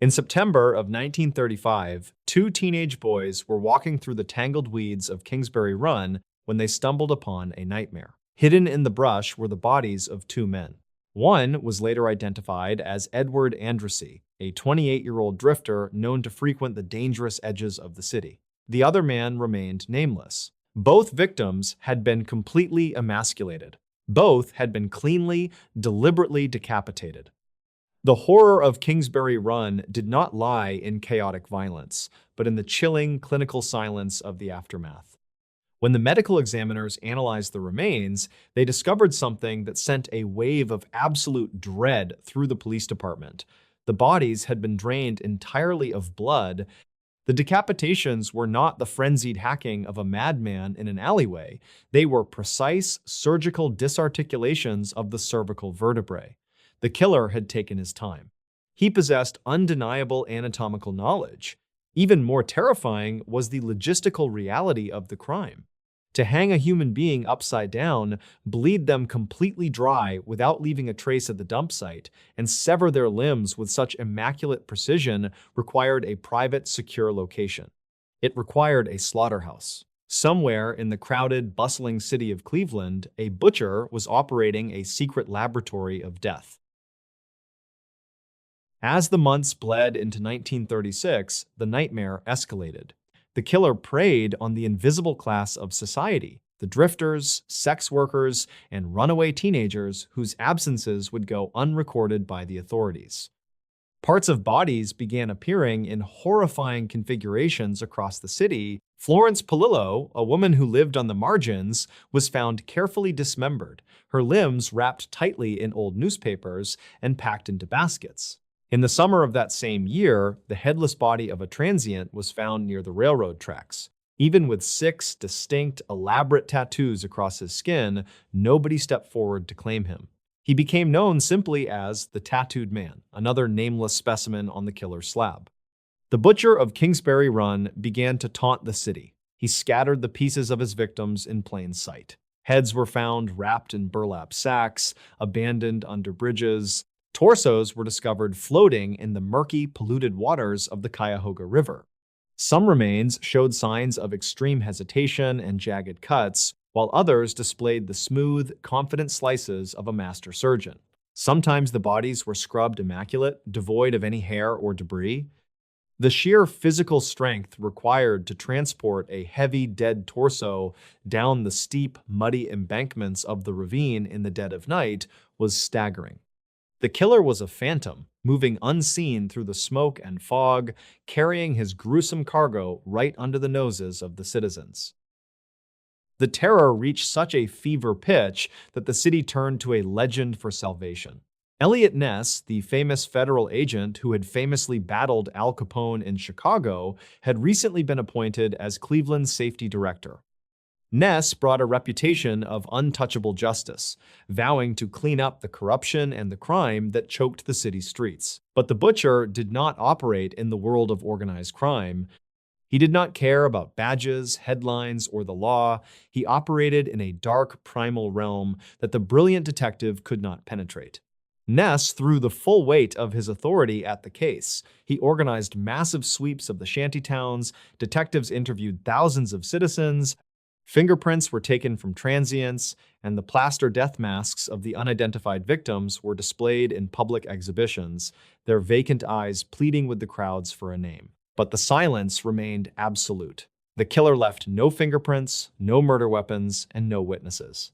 In September of 1935, two teenage boys were walking through the tangled weeds of Kingsbury Run when they stumbled upon a nightmare. Hidden in the brush were the bodies of two men. One was later identified as Edward Andrassy, a 28-year-old drifter known to frequent the dangerous edges of the city. The other man remained nameless. Both victims had been completely emasculated. Both had been cleanly, deliberately decapitated. The horror of Kingsbury Run did not lie in chaotic violence, but in the chilling clinical silence of the aftermath. When the medical examiners analyzed the remains, they discovered something that sent a wave of absolute dread through the police department. The bodies had been drained entirely of blood. The decapitations were not the frenzied hacking of a madman in an alleyway. They were precise surgical disarticulations of the cervical vertebrae. The killer had taken his time. He possessed undeniable anatomical knowledge. Even more terrifying was the logistical reality of the crime. To hang a human being upside down, bleed them completely dry without leaving a trace at the dump site, and sever their limbs with such immaculate precision required a private, secure location. It required a slaughterhouse. Somewhere in the crowded, bustling city of Cleveland, a butcher was operating a secret laboratory of death. As the months bled into 1936, the nightmare escalated. The killer preyed on the invisible class of society, the drifters, sex workers, and runaway teenagers whose absences would go unrecorded by the authorities. Parts of bodies began appearing in horrifying configurations across the city. Florence Polillo, a woman who lived on the margins, was found carefully dismembered, her limbs wrapped tightly in old newspapers and packed into baskets. In the summer of that same year, the headless body of a transient was found near the railroad tracks. Even with 6 distinct, elaborate tattoos across his skin, nobody stepped forward to claim him. He became known simply as the Tattooed Man, another nameless specimen on the killer's slab. The butcher of Kingsbury Run began to taunt the city. He scattered the pieces of his victims in plain sight. Heads were found wrapped in burlap sacks, abandoned under bridges. Torsos were discovered floating in the murky, polluted waters of the Cuyahoga River. Some remains showed signs of extreme hesitation and jagged cuts, while others displayed the smooth, confident slices of a master surgeon. Sometimes the bodies were scrubbed immaculate, devoid of any hair or debris. The sheer physical strength required to transport a heavy, dead torso down the steep, muddy embankments of the ravine in the dead of night was staggering. The killer was a phantom, moving unseen through the smoke and fog, carrying his gruesome cargo right under the noses of the citizens. The terror reached such a fever pitch that the city turned to a legend for salvation. Elliot Ness, the famous federal agent who had famously battled Al Capone in Chicago, had recently been appointed as Cleveland's safety director. Ness brought a reputation of untouchable justice, vowing to clean up the corruption and the crime that choked the city's streets. But the butcher did not operate in the world of organized crime. He did not care about badges, headlines, or the law. He operated in a dark, primal realm that the brilliant detective could not penetrate. Ness threw the full weight of his authority at the case. He organized massive sweeps of the shantytowns, detectives interviewed thousands of citizens, fingerprints were taken from transients, and the plaster death masks of the unidentified victims were displayed in public exhibitions, their vacant eyes pleading with the crowds for a name. But the silence remained absolute. The killer left no fingerprints, no murder weapons, and no witnesses.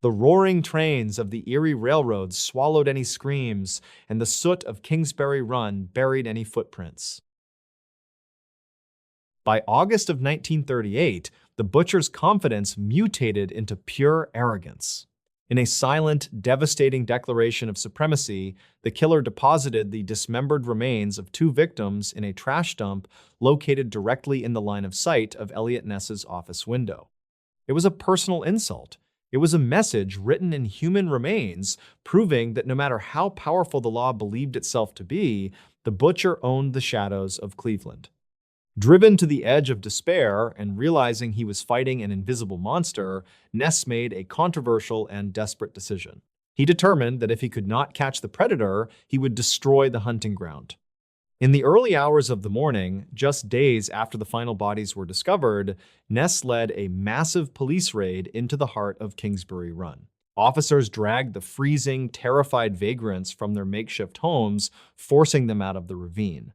The roaring trains of the Erie Railroad swallowed any screams, and the soot of Kingsbury Run buried any footprints. By August of 1938, the butcher's confidence mutated into pure arrogance. In a silent, devastating declaration of supremacy, the killer deposited the dismembered remains of 2 victims in a trash dump located directly in the line of sight of Eliot Ness's office window. It was a personal insult. It was a message written in human remains, proving that no matter how powerful the law believed itself to be, the butcher owned the shadows of Cleveland. Driven to the edge of despair and realizing he was fighting an invisible monster, Ness made a controversial and desperate decision. He determined that if he could not catch the predator, he would destroy the hunting ground. In the early hours of the morning, just days after the final bodies were discovered, Ness led a massive police raid into the heart of Kingsbury Run. Officers dragged the freezing, terrified vagrants from their makeshift homes, forcing them out of the ravine.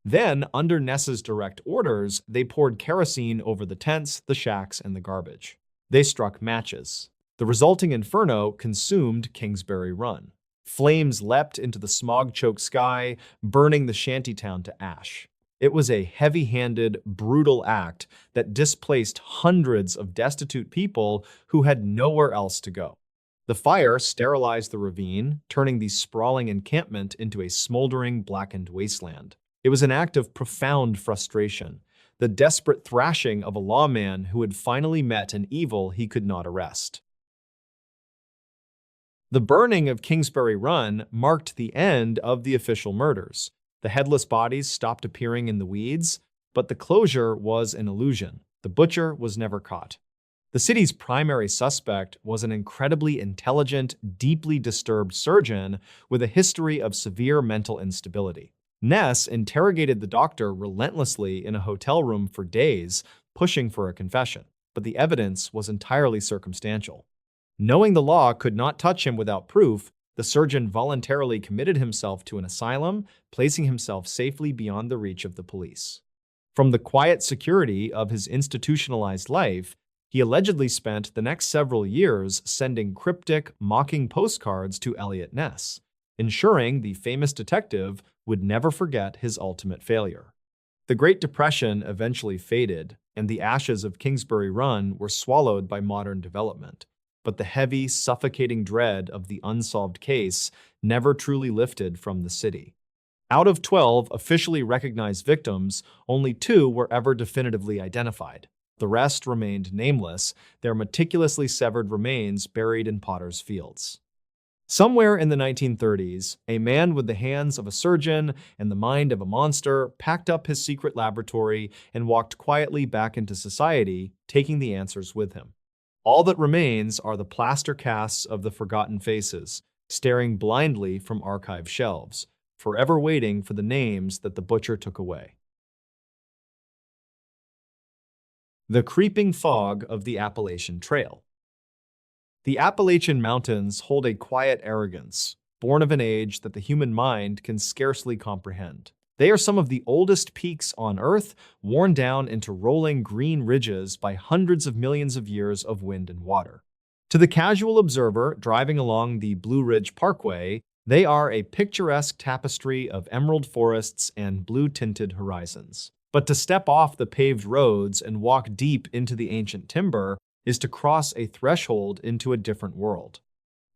Then, under Ness's direct orders, they poured kerosene over the tents, the shacks, and the garbage. They struck matches. The resulting inferno consumed Kingsbury Run. Flames leapt into the smog-choked sky, burning the shantytown to ash. It was a heavy-handed, brutal act that displaced hundreds of destitute people who had nowhere else to go. The fire sterilized the ravine, turning the sprawling encampment into a smoldering, blackened wasteland. It was an act of profound frustration, the desperate thrashing of a lawman who had finally met an evil he could not arrest. The burning of Kingsbury Run marked the end of the official murders. The headless bodies stopped appearing in the weeds, but the closure was an illusion. The butcher was never caught. The city's primary suspect was an incredibly intelligent, deeply disturbed surgeon with a history of severe mental instability. Ness interrogated the doctor relentlessly in a hotel room for days, pushing for a confession, but the evidence was entirely circumstantial. Knowing the law could not touch him without proof, the surgeon voluntarily committed himself to an asylum, placing himself safely beyond the reach of the police. From the quiet security of his institutionalized life, he allegedly spent the next several years sending cryptic, mocking postcards to Eliot Ness, ensuring the famous detective would never forget his ultimate failure. The Great Depression eventually faded, and the ashes of Kingsbury Run were swallowed by modern development. But the heavy, suffocating dread of the unsolved case never truly lifted from the city. Out of 12 officially recognized victims, only 2 were ever definitively identified. The rest remained nameless, their meticulously severed remains buried in potter's fields. Somewhere in the 1930s, a man with the hands of a surgeon and the mind of a monster packed up his secret laboratory and walked quietly back into society, taking the answers with him. All that remains are the plaster casts of the forgotten faces, staring blindly from archive shelves, forever waiting for the names that the butcher took away. The creeping fog of the Appalachian Trail. The Appalachian Mountains hold a quiet arrogance, born of an age that the human mind can scarcely comprehend. They are some of the oldest peaks on Earth, worn down into rolling green ridges by hundreds of millions of years of wind and water. To the casual observer driving along the Blue Ridge Parkway, they are a picturesque tapestry of emerald forests and blue-tinted horizons. But to step off the paved roads and walk deep into the ancient timber is to cross a threshold into a different world.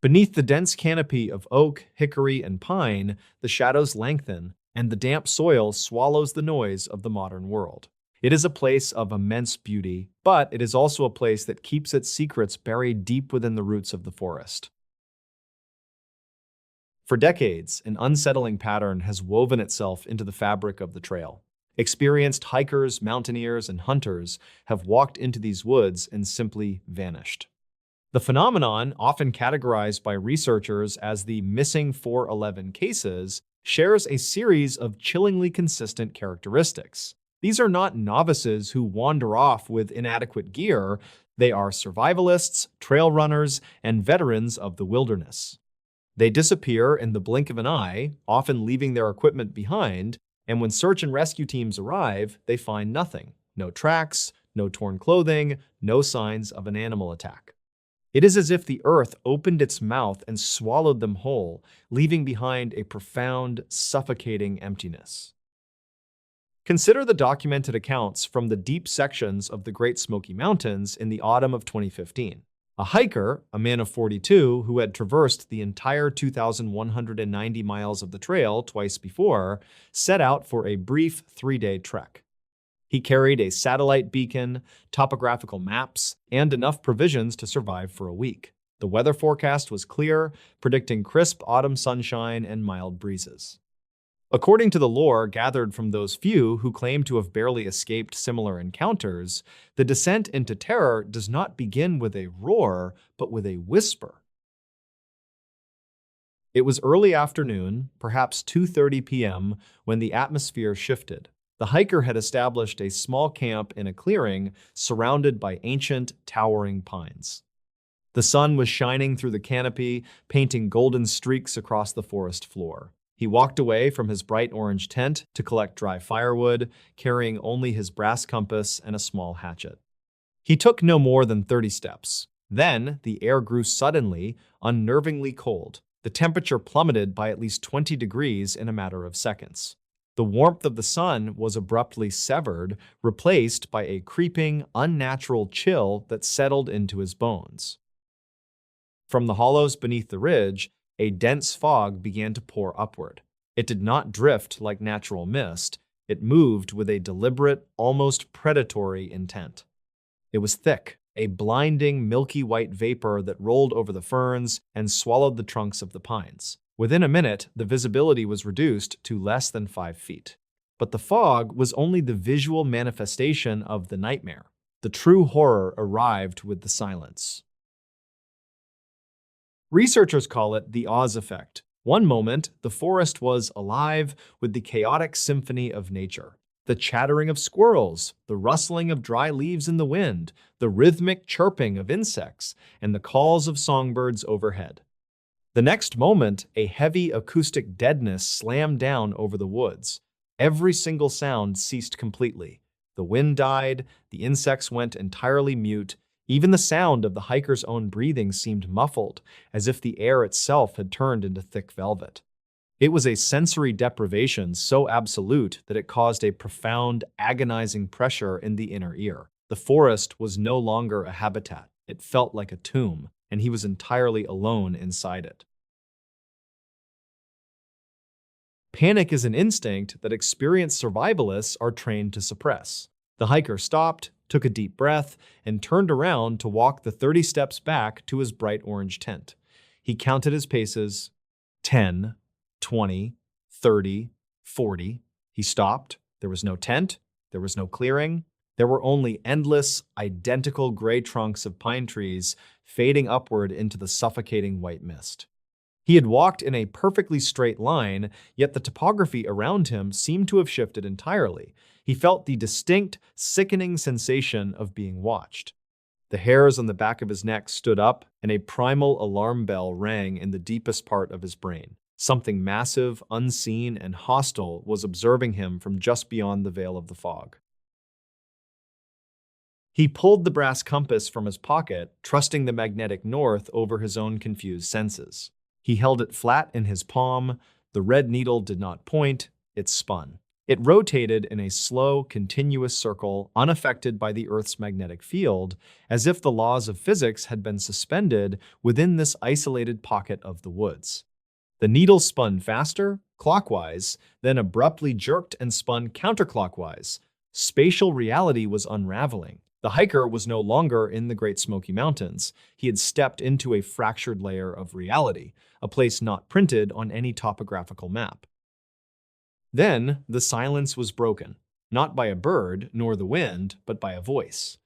Beneath the dense canopy of oak, hickory, and pine, the shadows lengthen, and the damp soil swallows the noise of the modern world. It is a place of immense beauty, but it is also a place that keeps its secrets buried deep within the roots of the forest. For decades, an unsettling pattern has woven itself into the fabric of the trail. Experienced hikers, mountaineers, and hunters have walked into these woods and simply vanished. The phenomenon, often categorized by researchers as the missing 411 cases, shares a series of chillingly consistent characteristics. These are not novices who wander off with inadequate gear. They are survivalists, trail runners, and veterans of the wilderness. They disappear in the blink of an eye, often leaving their equipment behind, And when search and rescue teams arrive, they find nothing. No tracks, no torn clothing, no signs of an animal attack. It is as if the earth opened its mouth and swallowed them whole, leaving behind a profound, suffocating emptiness. Consider the documented accounts from the deep sections of the Great Smoky Mountains in the autumn of 2015. A hiker, a man of 42, who had traversed the entire 2,190 miles of the trail twice before, set out for a brief 3-day trek. He carried a satellite beacon, topographical maps, and enough provisions to survive for a week. The weather forecast was clear, predicting crisp autumn sunshine and mild breezes. According to the lore gathered from those few who claim to have barely escaped similar encounters, the descent into terror does not begin with a roar, but with a whisper. It was early afternoon, perhaps 2:30 p.m., when the atmosphere shifted. The hiker had established a small camp in a clearing surrounded by ancient, towering pines. The sun was shining through the canopy, painting golden streaks across the forest floor. He walked away from his bright orange tent to collect dry firewood, carrying only his brass compass and a small hatchet. He took no more than 30 steps. Then the air grew suddenly, unnervingly cold. The temperature plummeted by at least 20 degrees in a matter of seconds. The warmth of the sun was abruptly severed, replaced by a creeping, unnatural chill that settled into his bones. From the hollows beneath the ridge, a dense fog began to pour upward. It did not drift like natural mist. It moved with a deliberate, almost predatory intent. It was thick, a blinding, milky white vapor that rolled over the ferns and swallowed the trunks of the pines. Within a minute, the visibility was reduced to less than 5 feet. But the fog was only the visual manifestation of the nightmare. The true horror arrived with the silence. Researchers call it the Oz effect. One moment, the forest was alive with the chaotic symphony of nature. The chattering of squirrels, the rustling of dry leaves in the wind, the rhythmic chirping of insects, and the calls of songbirds overhead. The next moment, a heavy acoustic deadness slammed down over the woods. Every single sound ceased completely. The wind died, the insects went entirely mute. Even the sound of the hiker's own breathing seemed muffled, as if the air itself had turned into thick velvet. It was a sensory deprivation so absolute that it caused a profound, agonizing pressure in the inner ear. The forest was no longer a habitat. It felt like a tomb, and he was entirely alone inside it. Panic is an instinct that experienced survivalists are trained to suppress. The hiker stopped, took a deep breath, and turned around to walk the 30 steps back to his bright orange tent. He counted his paces: 10, 20, 30, 40. He stopped. There was no tent. There was no clearing. There were only endless, identical gray trunks of pine trees fading upward into the suffocating white mist. He had walked in a perfectly straight line, yet the topography around him seemed to have shifted entirely. He felt the distinct, sickening sensation of being watched. The hairs on the back of his neck stood up, and a primal alarm bell rang in the deepest part of his brain. Something massive, unseen, and hostile was observing him from just beyond the veil of the fog. He pulled the brass compass from his pocket, trusting the magnetic north over his own confused senses. He held it flat in his palm. The red needle did not point, it spun. It rotated in a slow, continuous circle, unaffected by the Earth's magnetic field, as if the laws of physics had been suspended within this isolated pocket of the woods. The needle spun faster, clockwise, then abruptly jerked and spun counterclockwise. Spatial reality was unraveling. The hiker was no longer in the Great Smoky Mountains. He had stepped into a fractured layer of reality, a place not printed on any topographical map. Then the silence was broken, not by a bird nor the wind, but by a voice.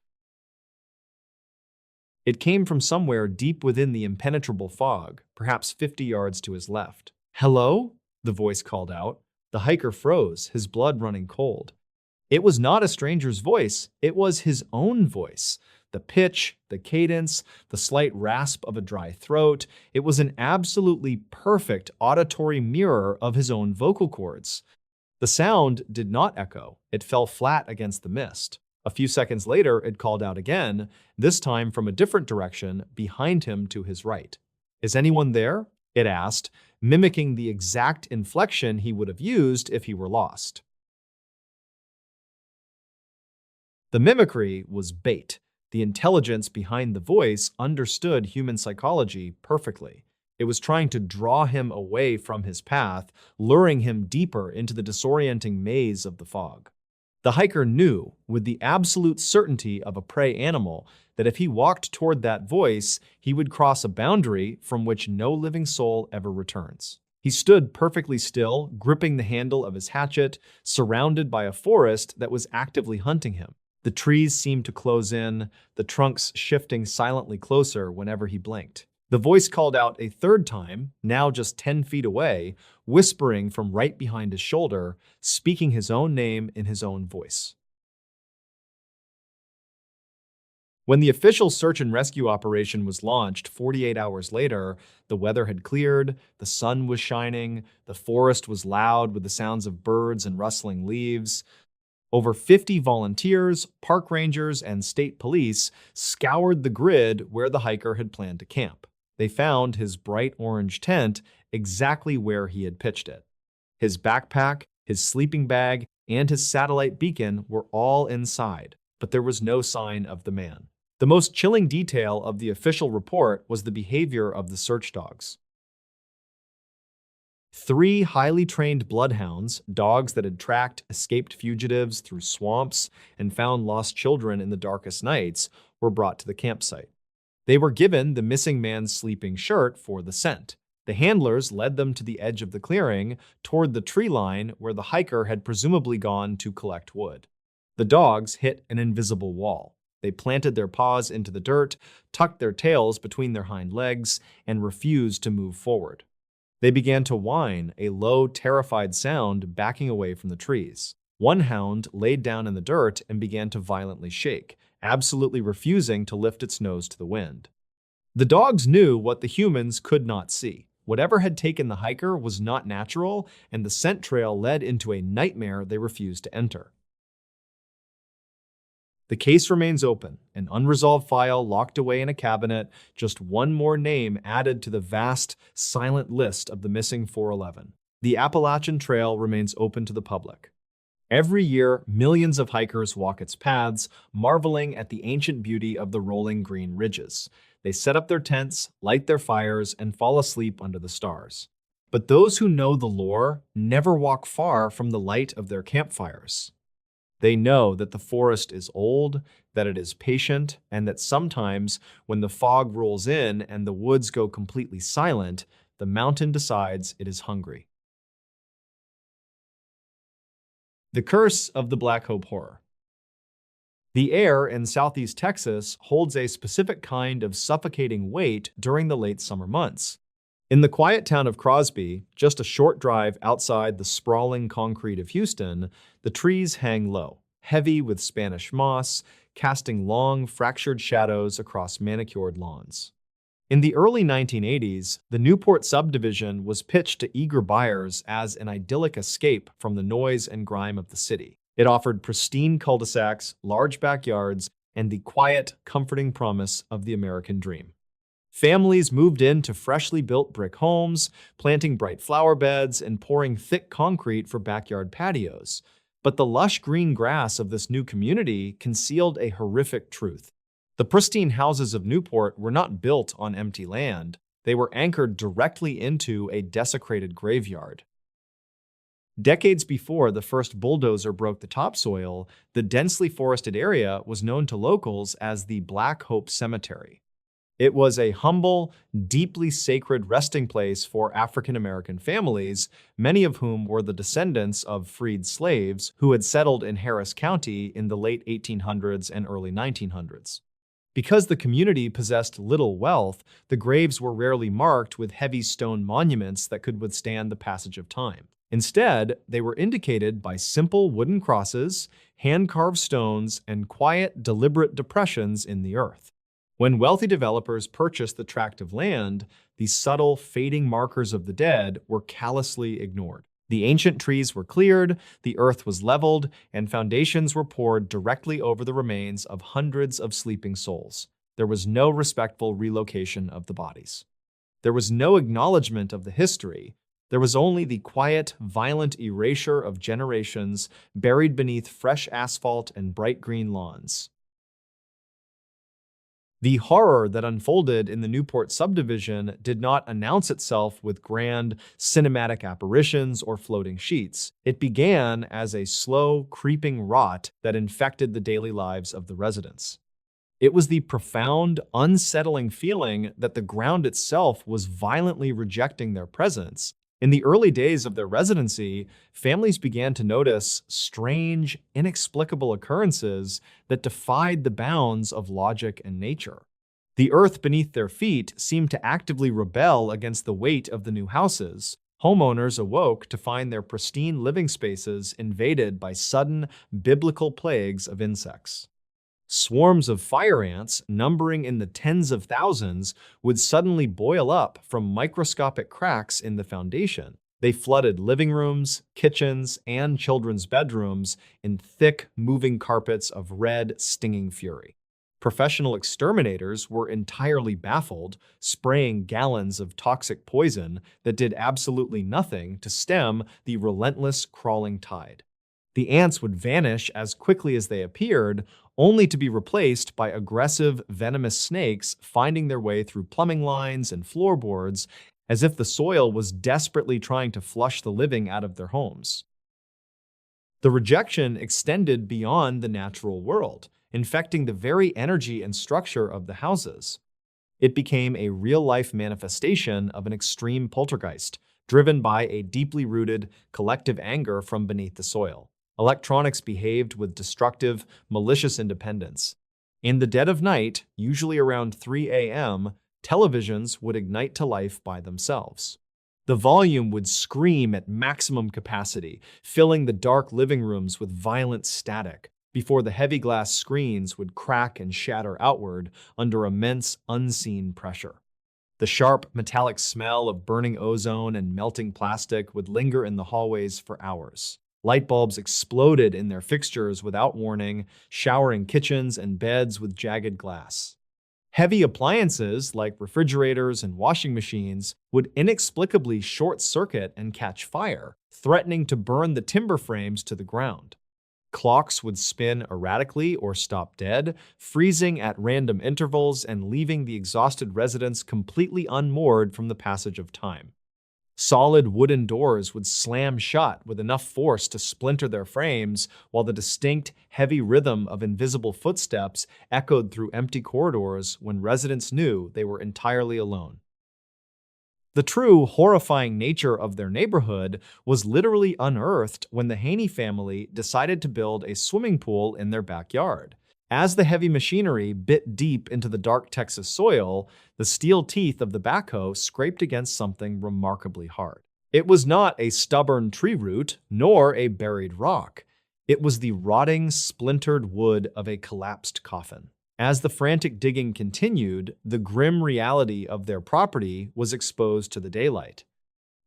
It came from somewhere deep within the impenetrable fog, perhaps 50 yards to his left. "Hello?" the voice called out. The hiker froze, his blood running cold. It was not a stranger's voice, it was his own voice. The pitch, the cadence, the slight rasp of a dry throat, it was an absolutely perfect auditory mirror of his own vocal cords. The sound did not echo. It fell flat against the mist. A few seconds later, it called out again, this time from a different direction, behind him to his right. "Is anyone there?" it asked, mimicking the exact inflection he would have used if he were lost. The mimicry was bait. The intelligence behind the voice understood human psychology perfectly. It was trying to draw him away from his path, luring him deeper into the disorienting maze of the fog. The hiker knew, with the absolute certainty of a prey animal, that if he walked toward that voice, he would cross a boundary from which no living soul ever returns. He stood perfectly still, gripping the handle of his hatchet, surrounded by a forest that was actively hunting him. The trees seemed to close in, the trunks shifting silently closer whenever he blinked. The voice called out a third time, now just 10 feet away, whispering from right behind his shoulder, speaking his own name in his own voice. When the official search and rescue operation was launched 48 hours later, the weather had cleared, the sun was shining, the forest was loud with the sounds of birds and rustling leaves. Over 50 volunteers, park rangers, and state police scoured the grid where the hiker had planned to camp. They found his bright orange tent exactly where he had pitched it. His backpack, his sleeping bag, and his satellite beacon were all inside, but there was no sign of the man. The most chilling detail of the official report was the behavior of the search dogs. 3 highly trained bloodhounds, dogs that had tracked escaped fugitives through swamps and found lost children in the darkest nights, were brought to the campsite. They were given the missing man's sleeping shirt for the scent. The handlers led them to the edge of the clearing, toward the tree line where the hiker had presumably gone to collect wood. The dogs hit an invisible wall. They planted their paws into the dirt, tucked their tails between their hind legs, and refused to move forward. They began to whine, a low, terrified sound backing away from the trees. One hound laid down in the dirt and began to violently shake, absolutely refusing to lift its nose to the wind. The dogs knew what the humans could not see. Whatever had taken the hiker was not natural, and the scent trail led into a nightmare they refused to enter. The case remains open, an unresolved file locked away in a cabinet, just one more name added to the vast, silent list of the missing 411. The Appalachian Trail remains open to the public. Every year, millions of hikers walk its paths, marveling at the ancient beauty of the rolling green ridges. They set up their tents, light their fires, and fall asleep under the stars. But those who know the lore never walk far from the light of their campfires. They know that the forest is old, that it is patient, and that sometimes, when the fog rolls in and the woods go completely silent, the mountain decides it is hungry. The Curse of the Black Hope Horror. The air in southeast Texas holds a specific kind of suffocating weight during the late summer months. In the quiet town of Crosby, just a short drive outside the sprawling concrete of Houston, the trees hang low, heavy with Spanish moss, casting long, fractured shadows across manicured lawns. In the early 1980s, the Newport subdivision was pitched to eager buyers as an idyllic escape from the noise and grime of the city. It offered pristine cul-de-sacs, large backyards, and the quiet, comforting promise of the American dream. Families moved into freshly built brick homes, planting bright flower beds and pouring thick concrete for backyard patios. But the lush green grass of this new community concealed a horrific truth. The pristine houses of Newport were not built on empty land. They were anchored directly into a desecrated graveyard. Decades before the first bulldozer broke the topsoil, the densely forested area was known to locals as the Black Hope Cemetery. It was a humble, deeply sacred resting place for African American families, many of whom were the descendants of freed slaves who had settled in Harris County in the late 1800s and early 1900s. Because the community possessed little wealth, the graves were rarely marked with heavy stone monuments that could withstand the passage of time. Instead, they were indicated by simple wooden crosses, hand-carved stones, and quiet, deliberate depressions in the earth. When wealthy developers purchased the tract of land, these subtle, fading markers of the dead were callously ignored. The ancient trees were cleared, the earth was leveled, and foundations were poured directly over the remains of hundreds of sleeping souls. There was no respectful relocation of the bodies. There was no acknowledgement of the history. There was only the quiet, violent erasure of generations buried beneath fresh asphalt and bright green lawns. The horror that unfolded in the Newport subdivision did not announce itself with grand cinematic apparitions or floating sheets. It began as a slow, creeping rot that infected the daily lives of the residents. It was the profound, unsettling feeling that the ground itself was violently rejecting their presence. In the early days of their residency, families began to notice strange, inexplicable occurrences that defied the bounds of logic and nature. The earth beneath their feet seemed to actively rebel against the weight of the new houses. Homeowners awoke to find their pristine living spaces invaded by sudden, biblical plagues of insects. Swarms of fire ants, numbering in the tens of thousands, would suddenly boil up from microscopic cracks in the foundation. They flooded living rooms, kitchens, and children's bedrooms in thick, moving carpets of red, stinging fury. Professional exterminators were entirely baffled, spraying gallons of toxic poison that did absolutely nothing to stem the relentless crawling tide. The ants would vanish as quickly as they appeared, only to be replaced by aggressive, venomous snakes finding their way through plumbing lines and floorboards, as if the soil was desperately trying to flush the living out of their homes. The rejection extended beyond the natural world, infecting the very energy and structure of the houses. It became a real-life manifestation of an extreme poltergeist, driven by a deeply rooted collective anger from beneath the soil. Electronics behaved with destructive, malicious independence. In the dead of night, usually around 3 a.m., televisions would ignite to life by themselves. The volume would scream at maximum capacity, filling the dark living rooms with violent static, before the heavy glass screens would crack and shatter outward under immense, unseen pressure. The sharp, metallic smell of burning ozone and melting plastic would linger in the hallways for hours. Light bulbs exploded in their fixtures without warning, showering kitchens and beds with jagged glass. Heavy appliances, like refrigerators and washing machines, would inexplicably short-circuit and catch fire, threatening to burn the timber frames to the ground. Clocks would spin erratically or stop dead, freezing at random intervals and leaving the exhausted residents completely unmoored from the passage of time. Solid wooden doors would slam shut with enough force to splinter their frames, while the distinct, heavy rhythm of invisible footsteps echoed through empty corridors when residents knew they were entirely alone. The true, horrifying nature of their neighborhood was literally unearthed when the Haney family decided to build a swimming pool in their backyard. As the heavy machinery bit deep into the dark Texas soil, the steel teeth of the backhoe scraped against something remarkably hard. It was not a stubborn tree root, nor a buried rock. It was the rotting, splintered wood of a collapsed coffin. As the frantic digging continued, the grim reality of their property was exposed to the daylight.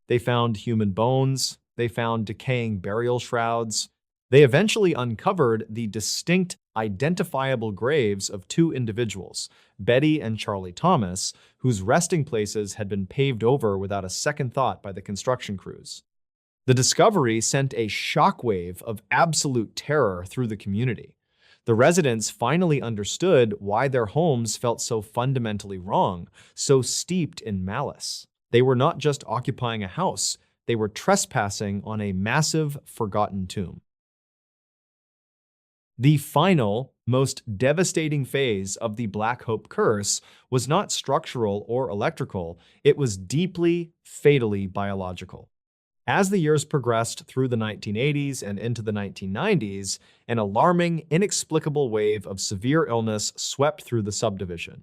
They found human bones, they found decaying burial shrouds. They eventually uncovered the distinct, identifiable graves of two individuals, Betty and Charlie Thomas, whose resting places had been paved over without a second thought by the construction crews. The discovery sent a shockwave of absolute terror through the community. The residents finally understood why their homes felt so fundamentally wrong, so steeped in malice. They were not just occupying a house, they were trespassing on a massive, forgotten tomb. The final, most devastating phase of the Black Hope curse was not structural or electrical, it was deeply, fatally biological. As the years progressed through the 1980s and into the 1990s, an alarming, inexplicable wave of severe illness swept through the subdivision.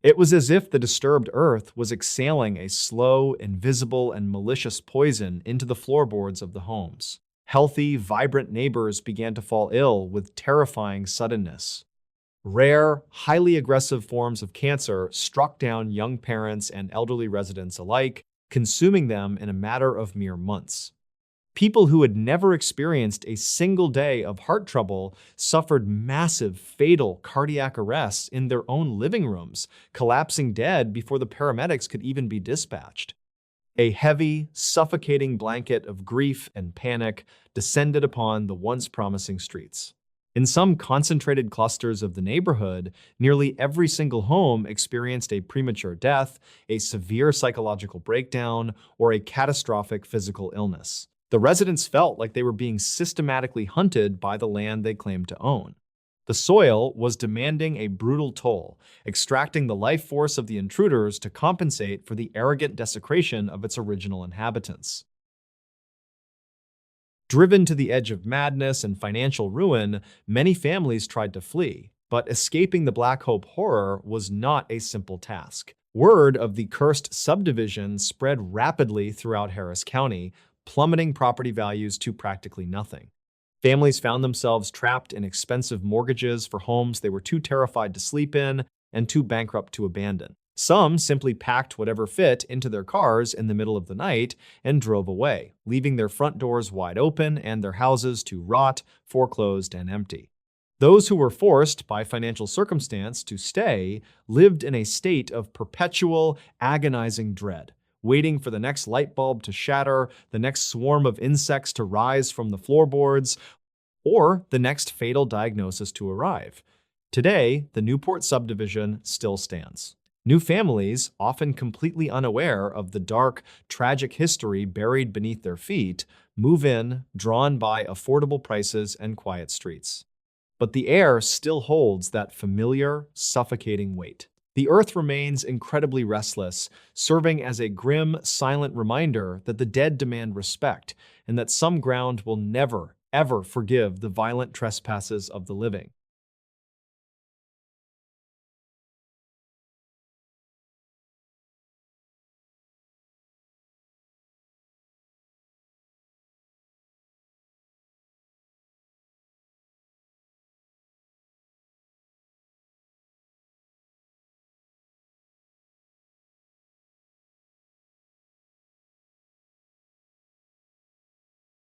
It was as if the disturbed earth was exhaling a slow, invisible, and malicious poison into the floorboards of the homes. Healthy, vibrant neighbors began to fall ill with terrifying suddenness. Rare, highly aggressive forms of cancer struck down young parents and elderly residents alike, consuming them in a matter of mere months. People who had never experienced a single day of heart trouble suffered massive, fatal cardiac arrests in their own living rooms, collapsing dead before the paramedics could even be dispatched. A heavy, suffocating blanket of grief and panic descended upon the once promising streets. In some concentrated clusters of the neighborhood, nearly every single home experienced a premature death, a severe psychological breakdown, or a catastrophic physical illness. The residents felt like they were being systematically hunted by the land they claimed to own. The soil was demanding a brutal toll, extracting the life force of the intruders to compensate for the arrogant desecration of its original inhabitants. Driven to the edge of madness and financial ruin, many families tried to flee, but escaping the Black Hope horror was not a simple task. Word of the cursed subdivision spread rapidly throughout Harris County, plummeting property values to practically nothing. Families found themselves trapped in expensive mortgages for homes they were too terrified to sleep in and too bankrupt to abandon. Some simply packed whatever fit into their cars in the middle of the night and drove away, leaving their front doors wide open and their houses to rot, foreclosed, and empty. Those who were forced by financial circumstance to stay lived in a state of perpetual, agonizing dread, waiting for the next light bulb to shatter, the next swarm of insects to rise from the floorboards, or the next fatal diagnosis to arrive. Today, the Newport subdivision still stands. New families, often completely unaware of the dark, tragic history buried beneath their feet, move in, drawn by affordable prices and quiet streets. But the air still holds that familiar, suffocating weight. The earth remains incredibly restless, serving as a grim, silent reminder that the dead demand respect and that some ground will never, ever forgive the violent trespasses of the living.